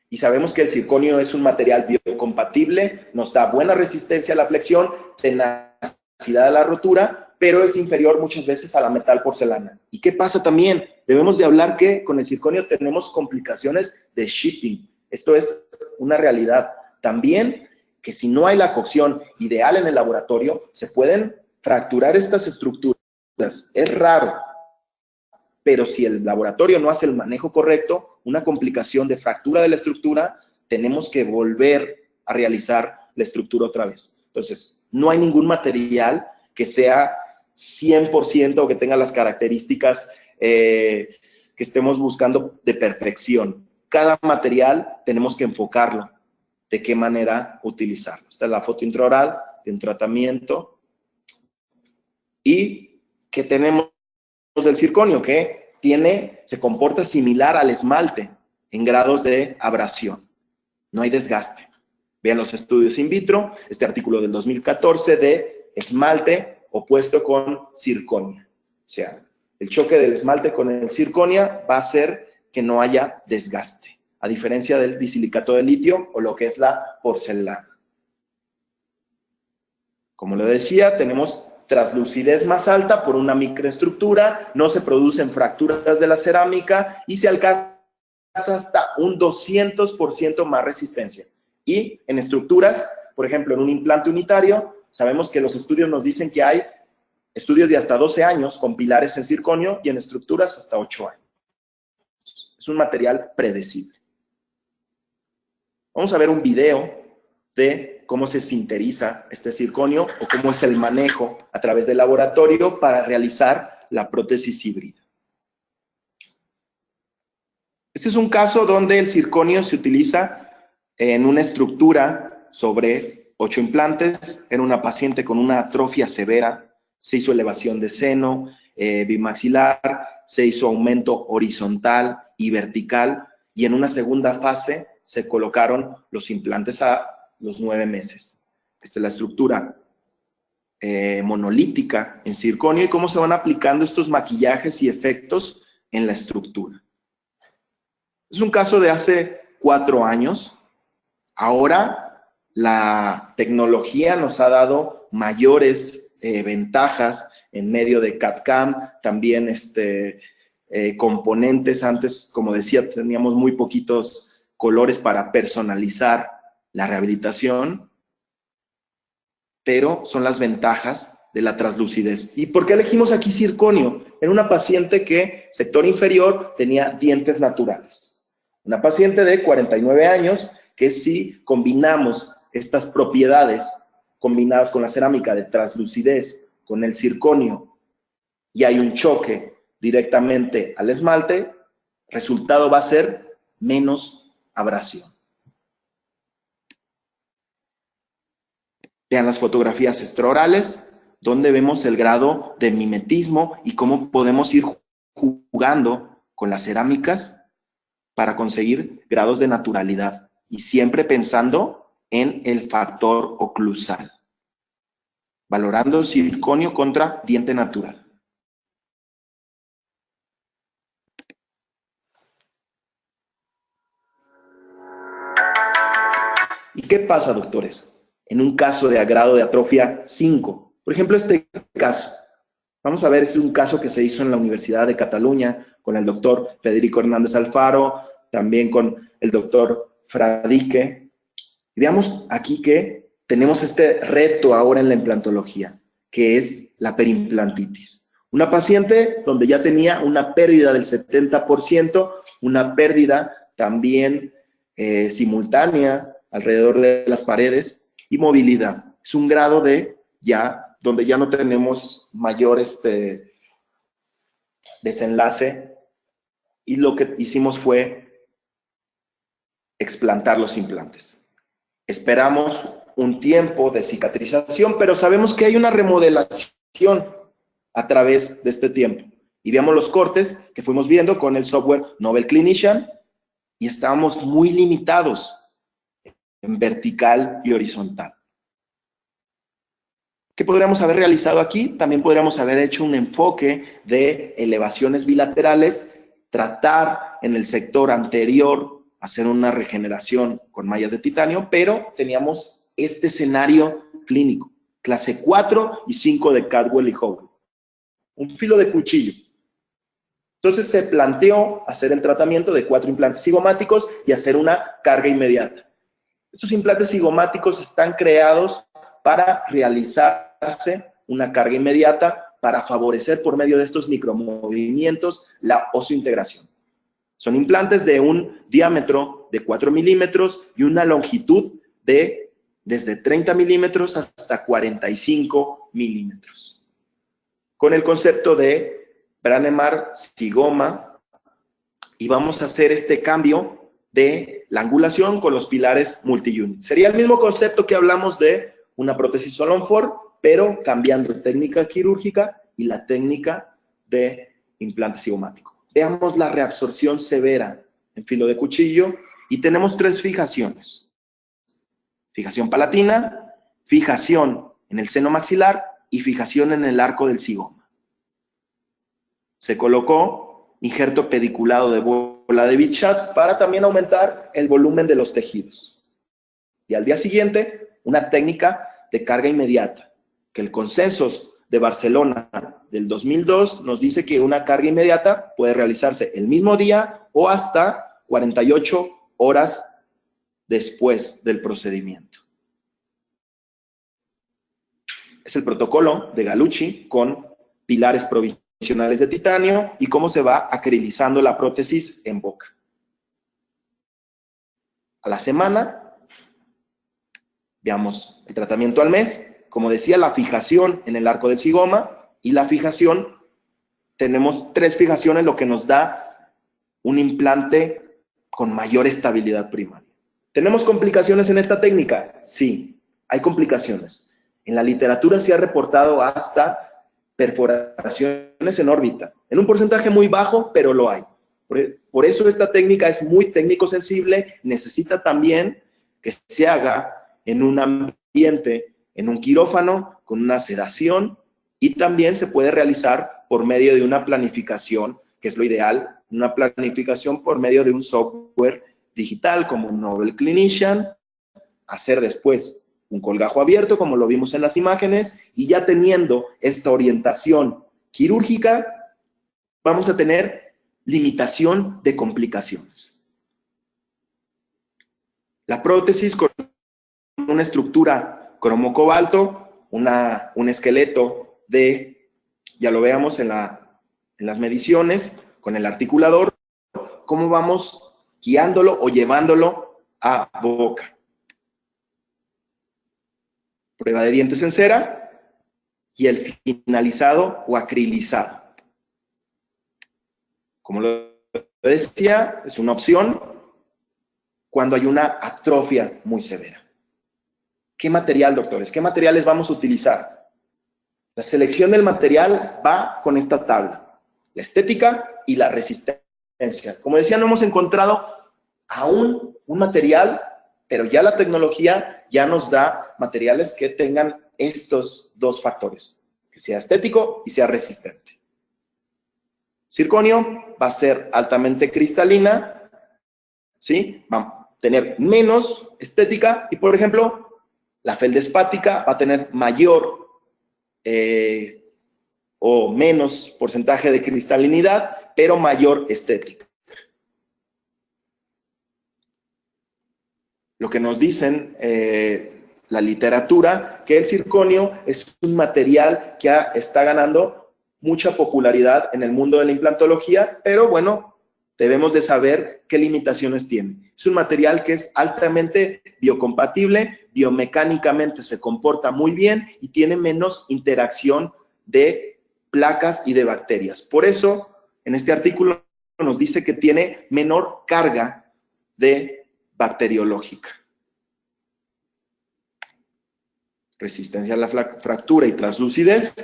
Y sabemos que el circonio es un material biocompatible, nos da buena resistencia a la flexión, tenacidad a la rotura, pero es inferior muchas veces a la metal porcelana. ¿Y qué pasa también? Debemos de hablar que con el circonio tenemos complicaciones de shipping. Esto es una realidad. También que si no hay la cocción ideal en el laboratorio, se pueden fracturar estas estructuras. Es raro, pero si el laboratorio no hace el manejo correcto, una complicación de fractura de la estructura, tenemos que volver a realizar la estructura otra vez. Entonces, no hay ningún material que sea 100% o que tenga las características que estemos buscando de perfección. Cada material tenemos que enfocarlo, de qué manera utilizarlo. Esta es la foto intraoral de un tratamiento. ¿Y qué tenemos del circonio? Que se comporta similar al esmalte en grados de abrasión. No hay desgaste. Vean los estudios in vitro, este artículo del 2014 de esmalte opuesto con circonia. O sea, el choque del esmalte con el circonia va a hacer que no haya desgaste, a diferencia del disilicato de litio o lo que es la porcelana. Como lo decía, tenemos translucidez más alta por una microestructura, no se producen fracturas de la cerámica y se alcanza hasta un 200% más resistencia. Y en estructuras, por ejemplo, en un implante unitario, sabemos que los estudios nos dicen que hay estudios de hasta 12 años con pilares en circonio y en estructuras hasta 8 años. Es un material predecible. Vamos a ver un video de cómo se sinteriza este circonio o cómo es el manejo a través del laboratorio para realizar la prótesis híbrida. Este es un caso donde el circonio se utiliza en una estructura sobre 8 implantes, en una paciente con una atrofia severa, se hizo elevación de seno, bimaxilar, se hizo aumento horizontal y vertical, y en una segunda fase se colocaron los implantes a los 9 meses. Esta es la estructura monolítica en circonio y cómo se van aplicando estos maquillajes y efectos en la estructura. Es un caso de hace 4 años. Ahora la tecnología nos ha dado mayores ventajas en medio de CAD/CAM, también componentes. Antes, como decía, teníamos muy poquitos colores para personalizar la rehabilitación, pero son las ventajas de la translucidez. ¿Y por qué elegimos aquí circonio? En una paciente que, sector inferior, tenía dientes naturales. Una paciente de 49 años que si combinamos estas propiedades combinadas con la cerámica de translucidez, con el circonio, y hay un choque directamente al esmalte, resultado va a ser menos abrasión. Vean las fotografías extraorales, donde vemos el grado de mimetismo y cómo podemos ir jugando con las cerámicas para conseguir grados de naturalidad y siempre pensando en el factor oclusal, valorando circonio contra diente natural. ¿Y qué pasa, doctores? En un caso de grado de atrofia 5, por ejemplo, este caso. Vamos a ver, es un caso que se hizo en la Universidad de Cataluña con el doctor Federico Hernández Alfaro, también con el doctor Fradique. Y veamos aquí que tenemos este reto ahora en la implantología, que es la perimplantitis. Una paciente donde ya tenía una pérdida del 70%, una pérdida también simultánea alrededor de las paredes y movilidad. Es un grado de ya, donde ya no tenemos mayor desenlace y lo que hicimos fue explantar los implantes. Esperamos un tiempo de cicatrización, pero sabemos que hay una remodelación a través de este tiempo. Y veamos los cortes que fuimos viendo con el software Nobel Clinician y estábamos muy limitados en vertical y horizontal. ¿Qué podríamos haber realizado aquí? También podríamos haber hecho un enfoque de elevaciones bilaterales, tratar en el sector anterior, hacer una regeneración con mallas de titanio, pero teníamos este escenario clínico, clase 4 y 5 de Cadwell y Howell. Un filo de cuchillo. Entonces se planteó hacer el tratamiento de 4 implantes cigomáticos y hacer una carga inmediata. Estos implantes cigomáticos están creados para realizarse una carga inmediata para favorecer por medio de estos micromovimientos la oseointegración. Son implantes de un diámetro de 4 milímetros y una longitud de desde 30 milímetros hasta 45 milímetros. Con el concepto de Brånemark zigoma, y vamos a hacer este cambio de la angulación con los pilares multi-unit. Sería el mismo concepto que hablamos de una prótesis Solon-Ford, pero cambiando técnica quirúrgica y la técnica de implante cigomático. Veamos la reabsorción severa en filo de cuchillo y tenemos 3 fijaciones. Fijación palatina, fijación en el seno maxilar y fijación en el arco del zigoma. Se colocó injerto pediculado de bola de Bichat para también aumentar el volumen de los tejidos. Y al día siguiente, una técnica de carga inmediata, que el Consensus de Barcelona del 2002 nos dice que una carga inmediata puede realizarse el mismo día o hasta 48 horas después del procedimiento. Es el protocolo de Gallucci con pilares provisionales de titanio y cómo se va acrilizando la prótesis en boca. A la semana, veamos el tratamiento al mes. Como decía, la fijación en el arco del zigoma y la fijación, tenemos 3 fijaciones, lo que nos da un implante con mayor estabilidad primaria. ¿Tenemos complicaciones en esta técnica? Sí, hay complicaciones. En la literatura se ha reportado hasta perforaciones en órbita, en un porcentaje muy bajo, pero lo hay. Por eso esta técnica es muy técnico sensible, necesita también que se haga en un ambiente, en un quirófano, con una sedación, y también se puede realizar por medio de una planificación, que es lo ideal, una planificación por medio de un software digital como Nobel Clinician, hacer después un colgajo abierto, como lo vimos en las imágenes, y ya teniendo esta orientación quirúrgica, vamos a tener limitación de complicaciones. La prótesis con una estructura cromo-cobalto, un esqueleto de, ya lo veamos en las mediciones, con el articulador, cómo vamos guiándolo o llevándolo a boca. Prueba de dientes en cera y el finalizado o acrilizado. Como lo decía, es una opción cuando hay una atrofia muy severa. ¿Qué material, doctores? ¿Qué materiales vamos a utilizar? La selección del material va con esta tabla. La estética y la resistencia. Como decía, no hemos encontrado aún un material, pero ya la tecnología ya nos da materiales que tengan estos dos factores, que sea estético y sea resistente. Circonio va a ser altamente cristalina, ¿sí? Va a tener menos estética y, por ejemplo, la feldespática va a tener mayor o menos porcentaje de cristalinidad, pero mayor estética. Lo que nos dicen la literatura, que el circonio es un material que está ganando mucha popularidad en el mundo de la implantología, pero bueno, debemos de saber qué limitaciones tiene. Es un material que es altamente biocompatible, biomecánicamente se comporta muy bien y tiene menos interacción de placas y de bacterias. Por eso, en este artículo nos dice que tiene menor carga de bacteriológica. Resistencia a la fractura y translucidez.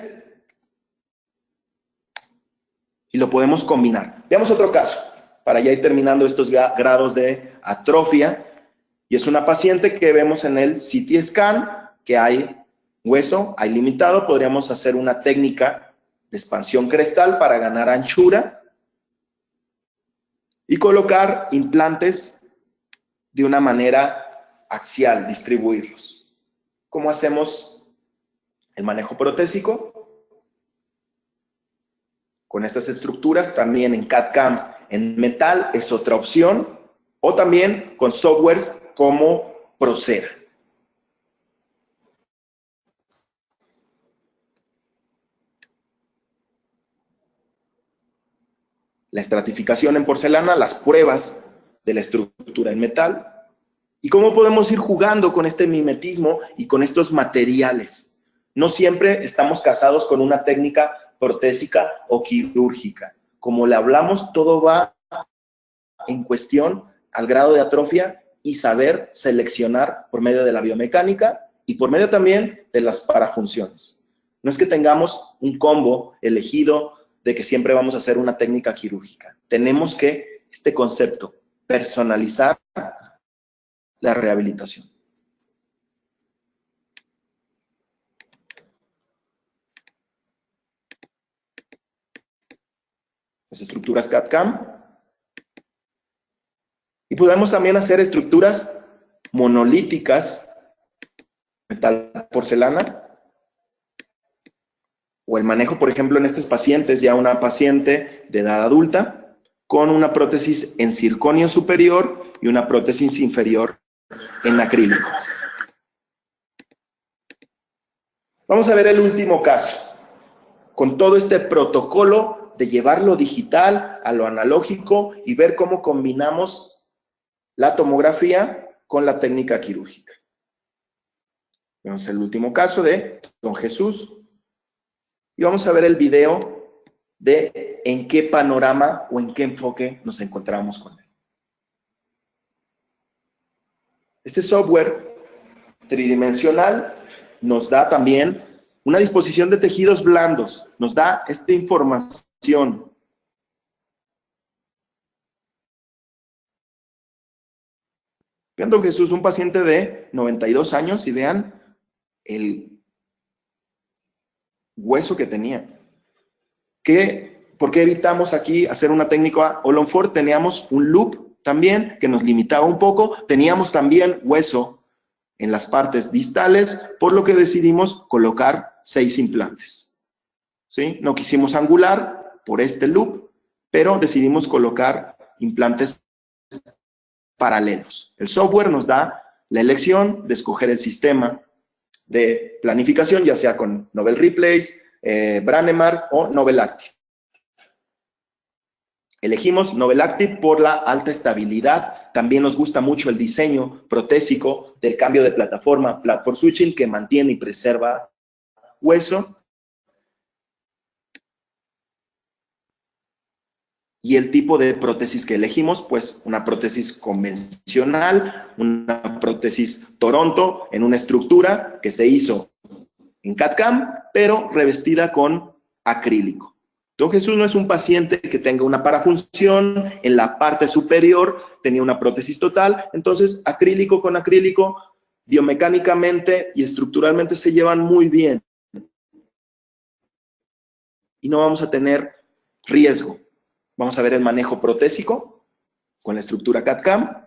Y lo podemos combinar. Veamos otro caso, para ya ir terminando estos grados de atrofia. Y es una paciente que vemos en el CT scan, que hay hueso, hay limitado. Podríamos hacer una técnica de expansión crestal para ganar anchura y colocar implantes de una manera axial, distribuirlos. ¿Cómo hacemos el manejo protésico? Con estas estructuras, también en CAD/CAM en metal es otra opción, o también con softwares como Procera. La estratificación en porcelana, las pruebas de la estructura en metal, y cómo podemos ir jugando con este mimetismo y con estos materiales. No siempre estamos casados con una técnica protésica o quirúrgica. Como le hablamos, todo va en cuestión al grado de atrofia y saber seleccionar por medio de la biomecánica y por medio también de las parafunciones. No es que tengamos un combo elegido de que siempre vamos a hacer una técnica quirúrgica. Tenemos que, este concepto, personalizar la rehabilitación. Las estructuras CAD/CAM. Y podemos también hacer estructuras monolíticas, metal, porcelana, o el manejo, por ejemplo, en estos pacientes, ya una paciente de edad adulta, con una prótesis en circonio superior y una prótesis inferior en acrílico. Vamos a ver el último caso, con todo este protocolo de llevar lo digital a lo analógico y ver cómo combinamos la tomografía con la técnica quirúrgica. Vemos el último caso de don Jesús y vamos a ver el video de en qué panorama o en qué enfoque nos encontramos con él. Este software tridimensional nos da también una disposición de tejidos blandos, nos da esta información. Vean, don Jesús, un paciente de 92 años y vean el hueso que tenía. ¿Por qué evitamos aquí hacer una técnica Ollonfort? Teníamos un loop también que nos limitaba un poco, teníamos también hueso en las partes distales, por lo que decidimos colocar 6 implantes. ¿Sí? No quisimos angular por este loop, pero decidimos colocar implantes paralelos. El software nos da la elección de escoger el sistema de planificación, ya sea con Nobel Replace, Brånemark o Nobel Active. Elegimos Nobel Active por la alta estabilidad. También nos gusta mucho el diseño protésico del cambio de plataforma, platform switching, que mantiene y preserva hueso. Y el tipo de prótesis que elegimos, pues una prótesis convencional, una prótesis Toronto en una estructura que se hizo en CAD/CAM, pero revestida con acrílico. Don Jesús no es un paciente que tenga una parafunción, en la parte superior tenía una prótesis total, entonces acrílico con acrílico, biomecánicamente y estructuralmente se llevan muy bien. Y no vamos a tener riesgo. Vamos a ver el manejo protésico con la estructura CAD/CAM.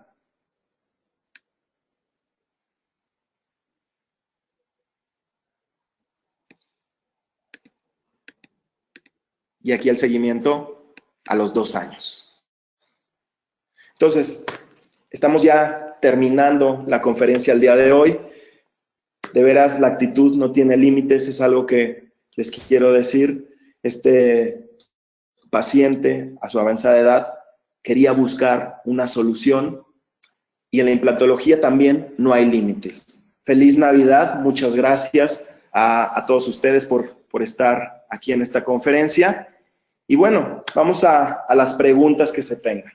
Y aquí el seguimiento a los 2 años. Entonces, estamos ya terminando la conferencia el día de hoy. De veras, la actitud no tiene límites, es algo que les quiero decir. Este paciente, a su avanzada edad, quería buscar una solución y en la implantología también no hay límites. Feliz Navidad, muchas gracias a todos ustedes por estar aquí en esta conferencia. Y bueno, vamos a las preguntas que se tengan.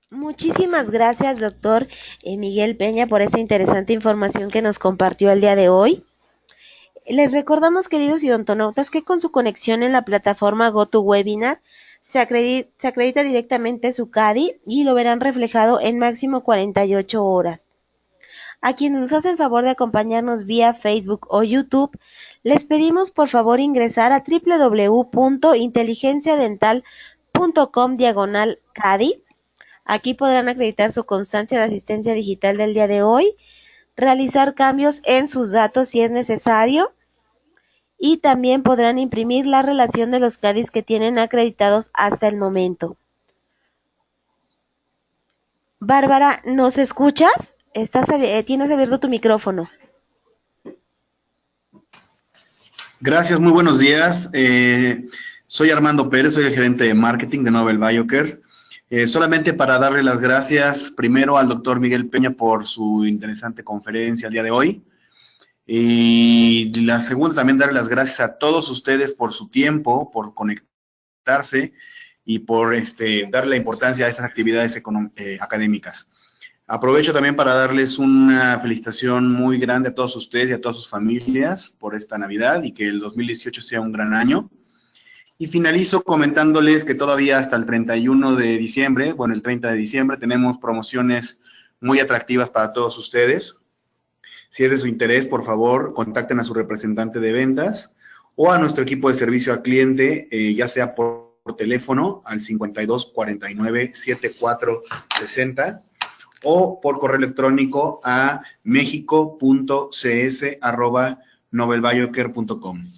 Muchísimas gracias, doctor Miguel Peña, por esta interesante información que nos compartió el día de hoy. Les recordamos, queridos odontonautas, que con su conexión en la plataforma GoToWebinar se acredita directamente su CADI y lo verán reflejado en máximo 48 horas. A quienes nos hacen favor de acompañarnos vía Facebook o YouTube, les pedimos por favor ingresar a www.inteligenciadental.com/CADI. Aquí podrán acreditar su constancia de asistencia digital del día de hoy, realizar cambios en sus datos si es necesario y también podrán imprimir la relación de los CADIs que tienen acreditados hasta el momento. Bárbara, ¿nos escuchas? Tienes abierto tu micrófono. Gracias, muy buenos días. Soy Armando Pérez, soy el gerente de marketing de Nobel Biocare. Solamente para darle las gracias primero al doctor Miguel Peña por su interesante conferencia el día de hoy. Y la segunda, también darle las gracias a todos ustedes por su tiempo, por conectarse y por darle la importancia a estas actividades académicas. Aprovecho también para darles una felicitación muy grande a todos ustedes y a todas sus familias por esta Navidad y que el 2018 sea un gran año. Y finalizo comentándoles que todavía hasta el 31 de diciembre, bueno, el 30 de diciembre, tenemos promociones muy atractivas para todos ustedes. Si es de su interés, por favor, contacten a su representante de ventas o a nuestro equipo de servicio al cliente, ya sea por teléfono al 52 49 74 60 o por correo electrónico a mexico.cs@nobelbiocare.com.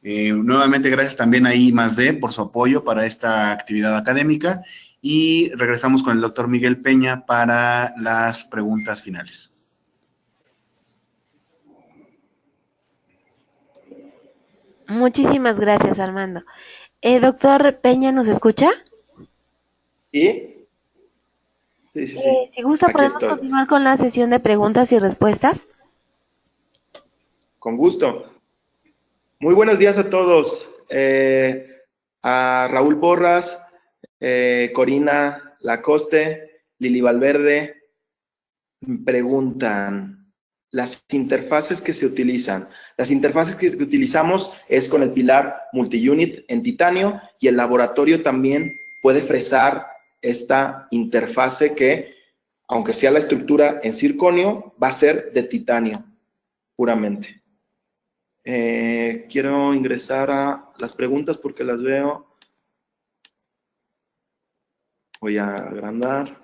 Nuevamente, gracias también a I+D por su apoyo para esta actividad académica y regresamos con el doctor Miguel Peña para las preguntas finales. Muchísimas gracias, Armando. Doctor Peña, ¿nos escucha? ¿Sí? Sí. Si gusta, Aquí podemos estoy. continuar con la sesión de preguntas y respuestas. Con gusto. Muy buenos días a todos. A Raúl Porras, Corina Lacoste, Lili Valverde, preguntan las interfaces que se utilizan. Las interfaces que utilizamos es con el pilar multi-unit en titanio y el laboratorio también puede fresar esta interfase que, aunque sea la estructura en circonio, va a ser de titanio puramente. Quiero ingresar a las preguntas porque las veo. Voy a agrandar.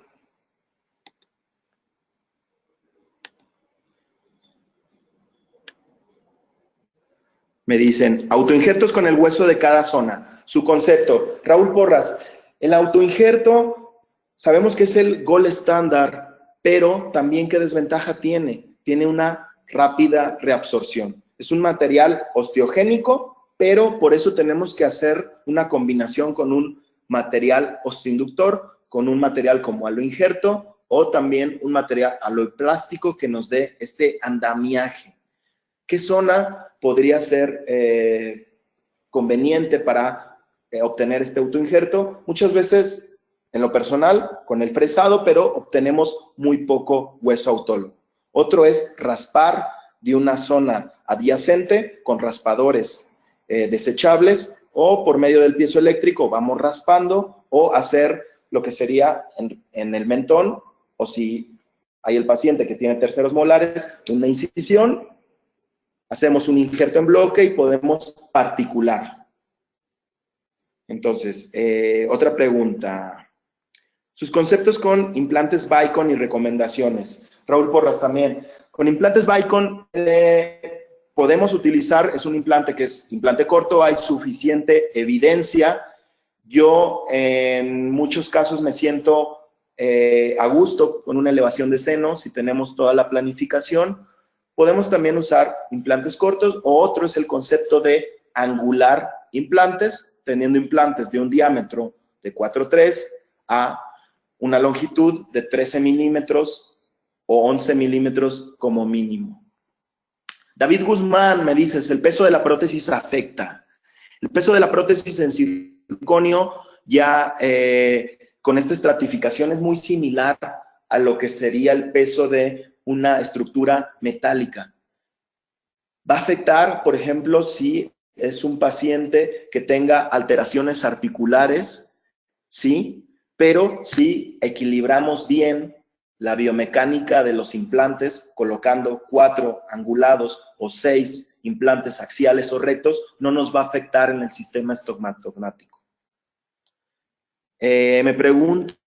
Me dicen, autoinjertos con el hueso de cada zona. Su concepto. Raúl Porras, el autoinjerto sabemos que es el gold estándar, pero también ¿qué desventaja tiene? Tiene una rápida reabsorción. Es un material osteogénico, pero por eso tenemos que hacer una combinación con un material osteoinductor, con un material como aloinjerto o también un material aloeplástico que nos dé este andamiaje. ¿Qué zona podría ser conveniente para obtener este autoinjerto? Muchas veces, en lo personal, con el fresado, pero obtenemos muy poco hueso autólogo. Otro es raspar de una zona adyacente con raspadores desechables, o por medio del piezoeléctrico vamos raspando, o hacer lo que sería en el mentón, o si hay el paciente que tiene terceros molares, una incisión, hacemos un injerto en bloque y podemos particular. Entonces, otra pregunta. Sus conceptos con implantes Vicon y recomendaciones. Raúl Porras también. Con implantes Vicon podemos utilizar, es un implante que es implante corto, hay suficiente evidencia. Yo en muchos casos me siento a gusto con una elevación de seno, si tenemos toda la planificación. Podemos también usar implantes cortos, o otro es el concepto de angular implantes, teniendo implantes de un diámetro de 4,3 a una longitud de 13 milímetros o 11 milímetros como mínimo. David Guzmán me dice, ¿el peso de la prótesis afecta? El peso de la prótesis en circonio ya con esta estratificación es muy similar a lo que sería el peso de una estructura metálica. Va a afectar, por ejemplo, si es un paciente que tenga alteraciones articulares, ¿sí? Pero si equilibramos bien la biomecánica de los implantes, colocando 4 angulados o 6 implantes axiales o rectos, no nos va a afectar en el sistema estomatognótico. Me preguntan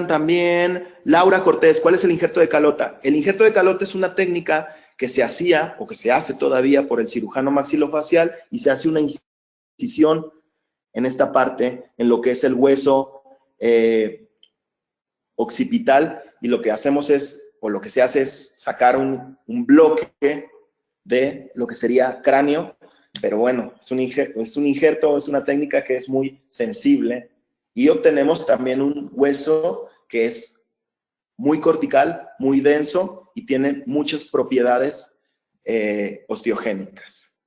también, Laura Cortés, ¿cuál es el injerto de calota? El injerto de calota es una técnica que se hacía o que se hace todavía por el cirujano maxilofacial, y se hace una incisión en esta parte, en lo que es el hueso occipital, y lo que hacemos es, o lo que se hace es sacar un bloque de lo que sería cráneo, pero bueno, es un injerto, es una técnica que es muy sensible, y obtenemos también un hueso que es muy cortical, muy denso, y tiene muchas propiedades osteogénicas.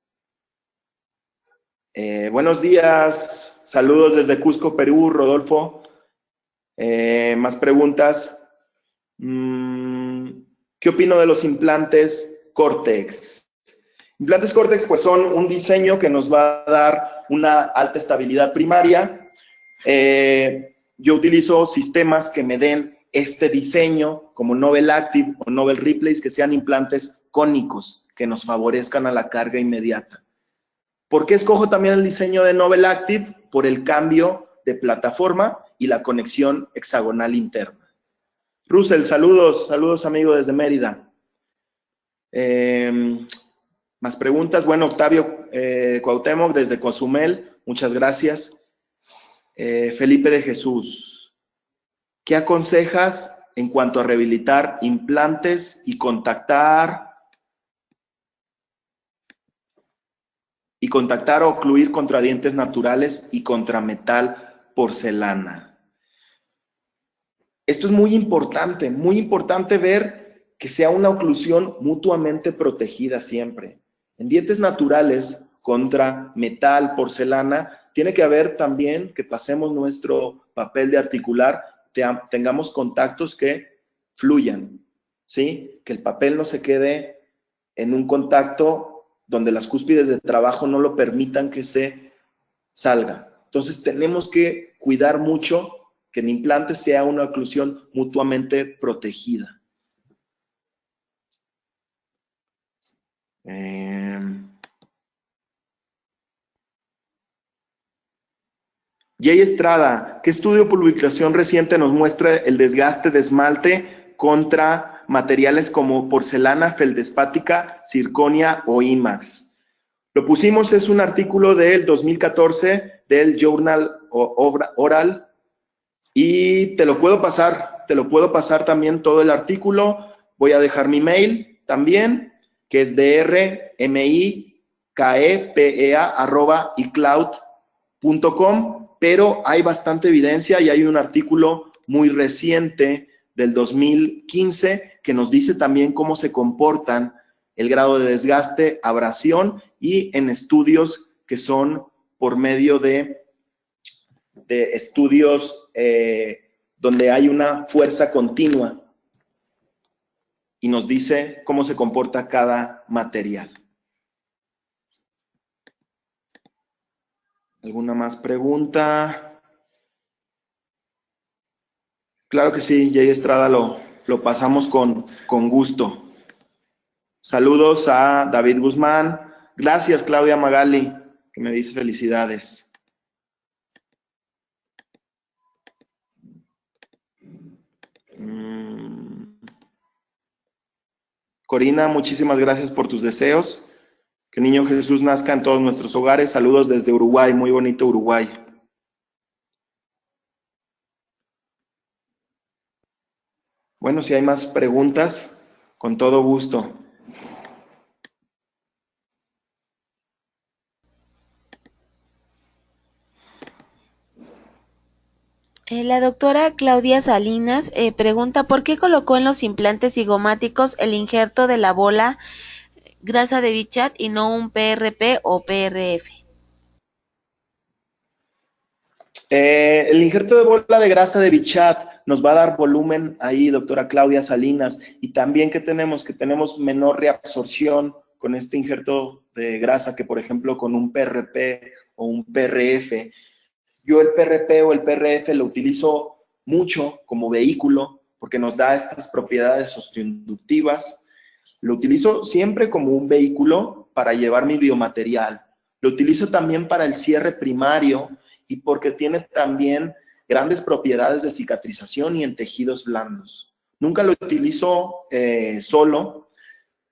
Buenos días, saludos desde Cusco, Perú, Rodolfo. Más preguntas. ¿Qué opino de los implantes Cortex? Implantes Cortex pues son un diseño que nos va a dar una alta estabilidad primaria. Yo utilizo sistemas que me den este diseño, como Nobel Active o Nobel Replace, que sean implantes cónicos, que nos favorezcan a la carga inmediata. ¿Por qué escojo también el diseño de Nobel Active? Por el cambio de plataforma y la conexión hexagonal interna. Russell, saludos amigo desde Mérida. Más preguntas. Bueno, Octavio Cuauhtémoc desde Cozumel, muchas gracias. Felipe de Jesús, ¿qué aconsejas en cuanto a rehabilitar implantes y contactar o ocluir contra dientes naturales y contra metal porcelana? Esto es muy importante ver que sea una oclusión mutuamente protegida siempre. En dientes naturales contra metal, porcelana, tiene que haber también que pasemos nuestro papel de articular, tengamos contactos que fluyan, ¿sí? Que el papel no se quede en un contacto donde las cúspides de trabajo no lo permitan que se salga. Entonces tenemos que cuidar mucho que el implante sea una oclusión mutuamente protegida. Jay Estrada, ¿qué estudio o publicación reciente nos muestra el desgaste de esmalte contra materiales como porcelana, feldespática, circonia o IMAX? Lo pusimos, es un artículo del 2014 del Journal Oral, y te lo puedo pasar también todo el artículo. Voy a dejar mi mail también, que es drmikepea@icloud.com. Pero hay bastante evidencia y hay un artículo muy reciente del 2015 que nos dice también cómo se comportan el grado de desgaste, abrasión, y en estudios que son por medio de estudios donde hay una fuerza continua y nos dice cómo se comporta cada material. ¿Alguna más pregunta? Claro que sí, Jay Estrada, lo pasamos con gusto. Saludos a David Guzmán. Gracias, Claudia Magali, que me dice felicidades. Corina, muchísimas gracias por tus deseos. Que el Niño Jesús nazca en todos nuestros hogares. Saludos desde Uruguay, muy bonito Uruguay. Bueno, si hay más preguntas, con todo gusto. La doctora Claudia Salinas pregunta ¿por qué colocó en los implantes cigomáticos el injerto de la bola grasa de Bichat y no un PRP o PRF? El injerto de bola de grasa de Bichat nos va a dar volumen ahí, doctora Claudia Salinas, y también que tenemos menor reabsorción con este injerto de grasa que, por ejemplo, con un PRP o un PRF. Yo el PRP o el PRF lo utilizo mucho como vehículo porque nos da estas propiedades osteoinductivas. Lo utilizo siempre como un vehículo para llevar mi biomaterial. Lo utilizo también para el cierre primario y porque tiene también grandes propiedades de cicatrización y en tejidos blandos. Nunca lo utilizo solo.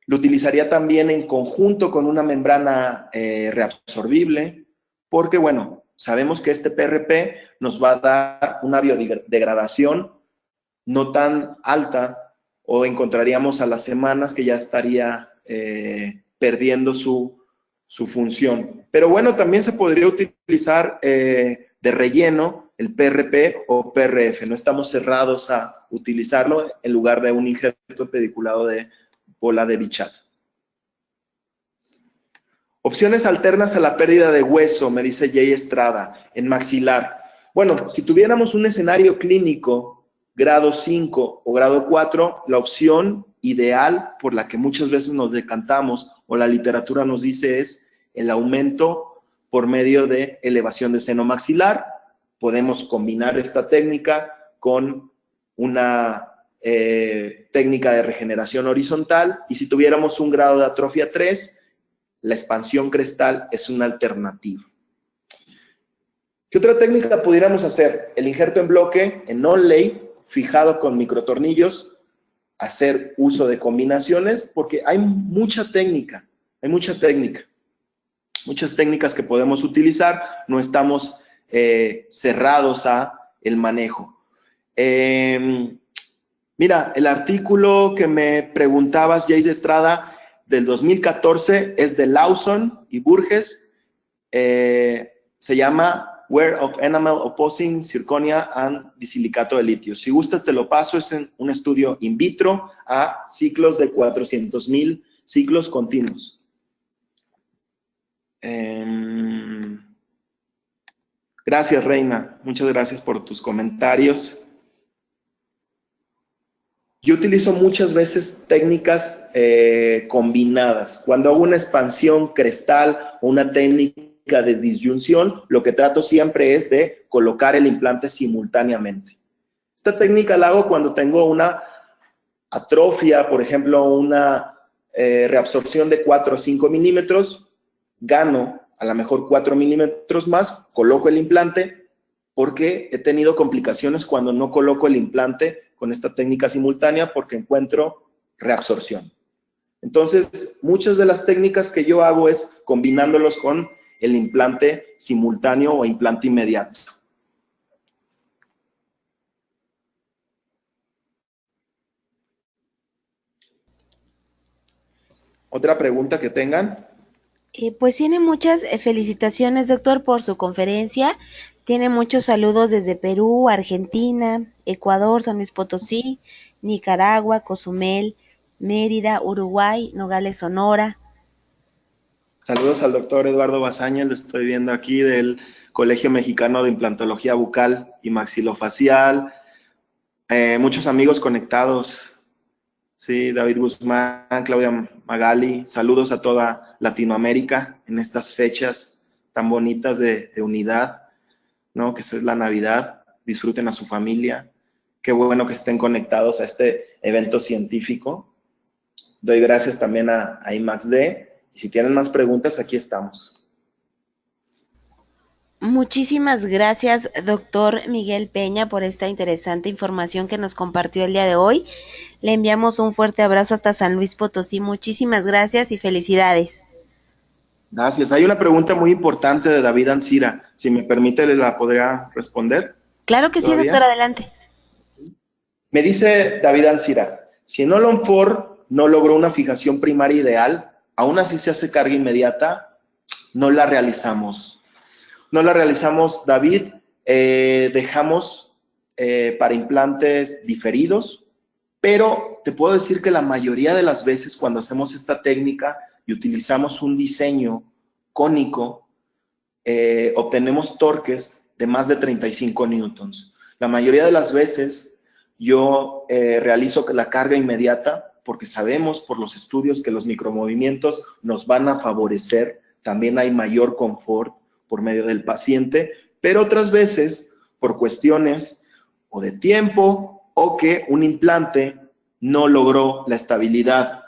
Lo utilizaría también en conjunto con una membrana reabsorbible porque, bueno, sabemos que este PRP nos va a dar una biodegradación no tan alta o encontraríamos a las semanas que ya estaría perdiendo su función. Pero bueno, también se podría utilizar de relleno el PRP o PRF. No estamos cerrados a utilizarlo en lugar de un injerto pediculado de bola de Bichat. Opciones alternas a la pérdida de hueso, me dice Jay Estrada, en maxilar. Bueno, si tuviéramos un escenario clínico grado 5 o grado 4, la opción ideal por la que muchas veces nos decantamos o la literatura nos dice es el aumento por medio de elevación de seno maxilar. Podemos combinar esta técnica con una técnica de regeneración horizontal y si tuviéramos un grado de atrofia 3, la expansión crestal es una alternativa. ¿Qué otra técnica pudiéramos hacer? El injerto en bloque, en onlay, fijado con microtornillos, hacer uso de combinaciones, porque hay mucha técnica, muchas técnicas que podemos utilizar, no estamos cerrados a el manejo. Mira, el artículo que me preguntabas, Jay Estrada, del 2014 es de Lawson y Burgess, se llama Wear of Enamel Opposing Zirconia and Disilicato de Litio. Si gustas te lo paso, es en un estudio in vitro a ciclos de 400,000 ciclos continuos. Gracias, Reina, muchas gracias por tus comentarios. Yo utilizo muchas veces técnicas combinadas. Cuando hago una expansión crestal o una técnica de disyunción, lo que trato siempre es de colocar el implante simultáneamente. Esta técnica la hago cuando tengo una atrofia, por ejemplo, una reabsorción de 4 o 5 milímetros, gano a lo mejor 4 milímetros más, coloco el implante, porque he tenido complicaciones cuando no coloco el implante con esta técnica simultánea porque encuentro reabsorción. Entonces, muchas de las técnicas que yo hago es combinándolos con el implante simultáneo o implante inmediato. ¿Otra pregunta que tengan? Pues tiene muchas felicitaciones, doctor, por su conferencia. Tiene muchos saludos desde Perú, Argentina, Ecuador, San Luis Potosí, Nicaragua, Cozumel, Mérida, Uruguay, Nogales, Sonora. Saludos al doctor Eduardo Bazaña, lo estoy viendo aquí del Colegio Mexicano de Implantología Bucal y Maxilofacial. Muchos amigos conectados. Sí, David Guzmán, Claudia Magali, saludos a toda Latinoamérica en estas fechas tan bonitas de unidad, ¿no? Que es la Navidad. Disfruten a su familia. Qué bueno que estén conectados a este evento científico. Doy gracias también a IMAX-D. Y si tienen más preguntas, aquí estamos. Muchísimas gracias, doctor Miguel Peña, por esta interesante información que nos compartió el día de hoy. Le enviamos un fuerte abrazo hasta San Luis Potosí. Muchísimas gracias y felicidades. Gracias. Hay una pregunta muy importante de David Ancira. Si me permite, ¿la podría responder? Claro que sí, ¿Todavía? doctor, adelante. Me dice David Ancira, si en Olonfor no logró una fijación primaria ideal, aún así se hace carga inmediata, no la realizamos. No la realizamos, David, dejamos para implantes diferidos, pero te puedo decir que la mayoría de las veces cuando hacemos esta técnica y utilizamos un diseño cónico, obtenemos torques de más de 35 newtons. La mayoría de las veces yo realizo la carga inmediata porque sabemos por los estudios que los micromovimientos nos van a favorecer, también hay mayor confort por medio del paciente, pero otras veces por cuestiones o de tiempo o que un implante no logró la estabilidad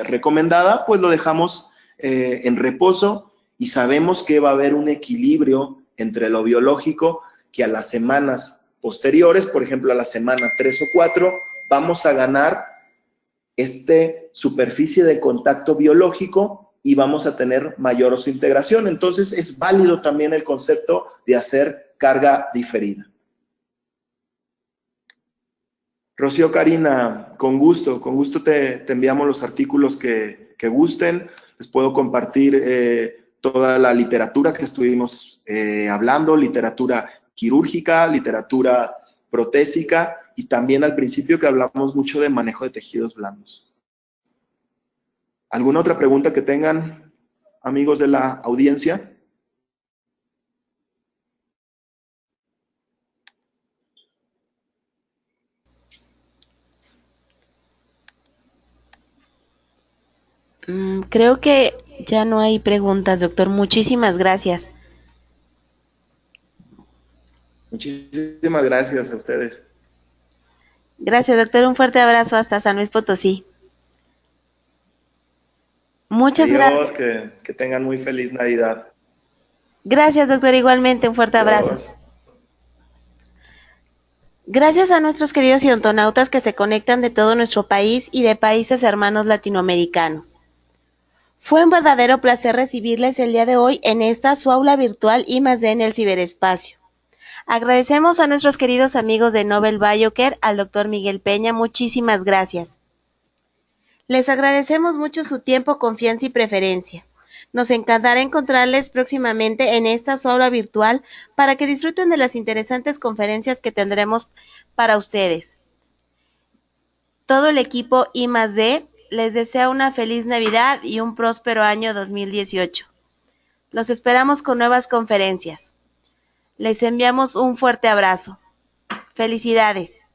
recomendada, pues lo dejamos en reposo y sabemos que va a haber un equilibrio entre lo biológico que a las semanas posteriores, por ejemplo a la semana 3 o 4, vamos a ganar superficie de contacto biológico y vamos a tener mayor osseointegración. Entonces es válido también el concepto de hacer carga diferida. Rocío Karina, con gusto te enviamos los artículos que gusten. Les puedo compartir toda la literatura que estuvimos hablando, literatura quirúrgica, literatura protésica y también al principio que hablamos mucho de manejo de tejidos blandos. ¿Alguna otra pregunta que tengan, amigos de la audiencia? Creo que ya no hay preguntas, doctor. Muchísimas gracias. Muchísimas gracias a ustedes. Gracias, doctor. Un fuerte abrazo hasta San Luis Potosí. Muchas Adiós, gracias. que tengan muy feliz Navidad. Gracias, doctor. Igualmente, un fuerte abrazo. Adiós. Gracias a nuestros queridos odontonautas que se conectan de todo nuestro país y de países hermanos latinoamericanos. Fue un verdadero placer recibirles el día de hoy en esta su aula virtual I+D en el ciberespacio. Agradecemos a nuestros queridos amigos de Nobel Biocare, al doctor Miguel Peña, muchísimas gracias. Les agradecemos mucho su tiempo, confianza y preferencia. Nos encantará encontrarles próximamente en esta su aula virtual para que disfruten de las interesantes conferencias que tendremos para ustedes. Todo el equipo I+D les desea una feliz Navidad y un próspero año 2018. Los esperamos con nuevas conferencias. Les enviamos un fuerte abrazo. Felicidades.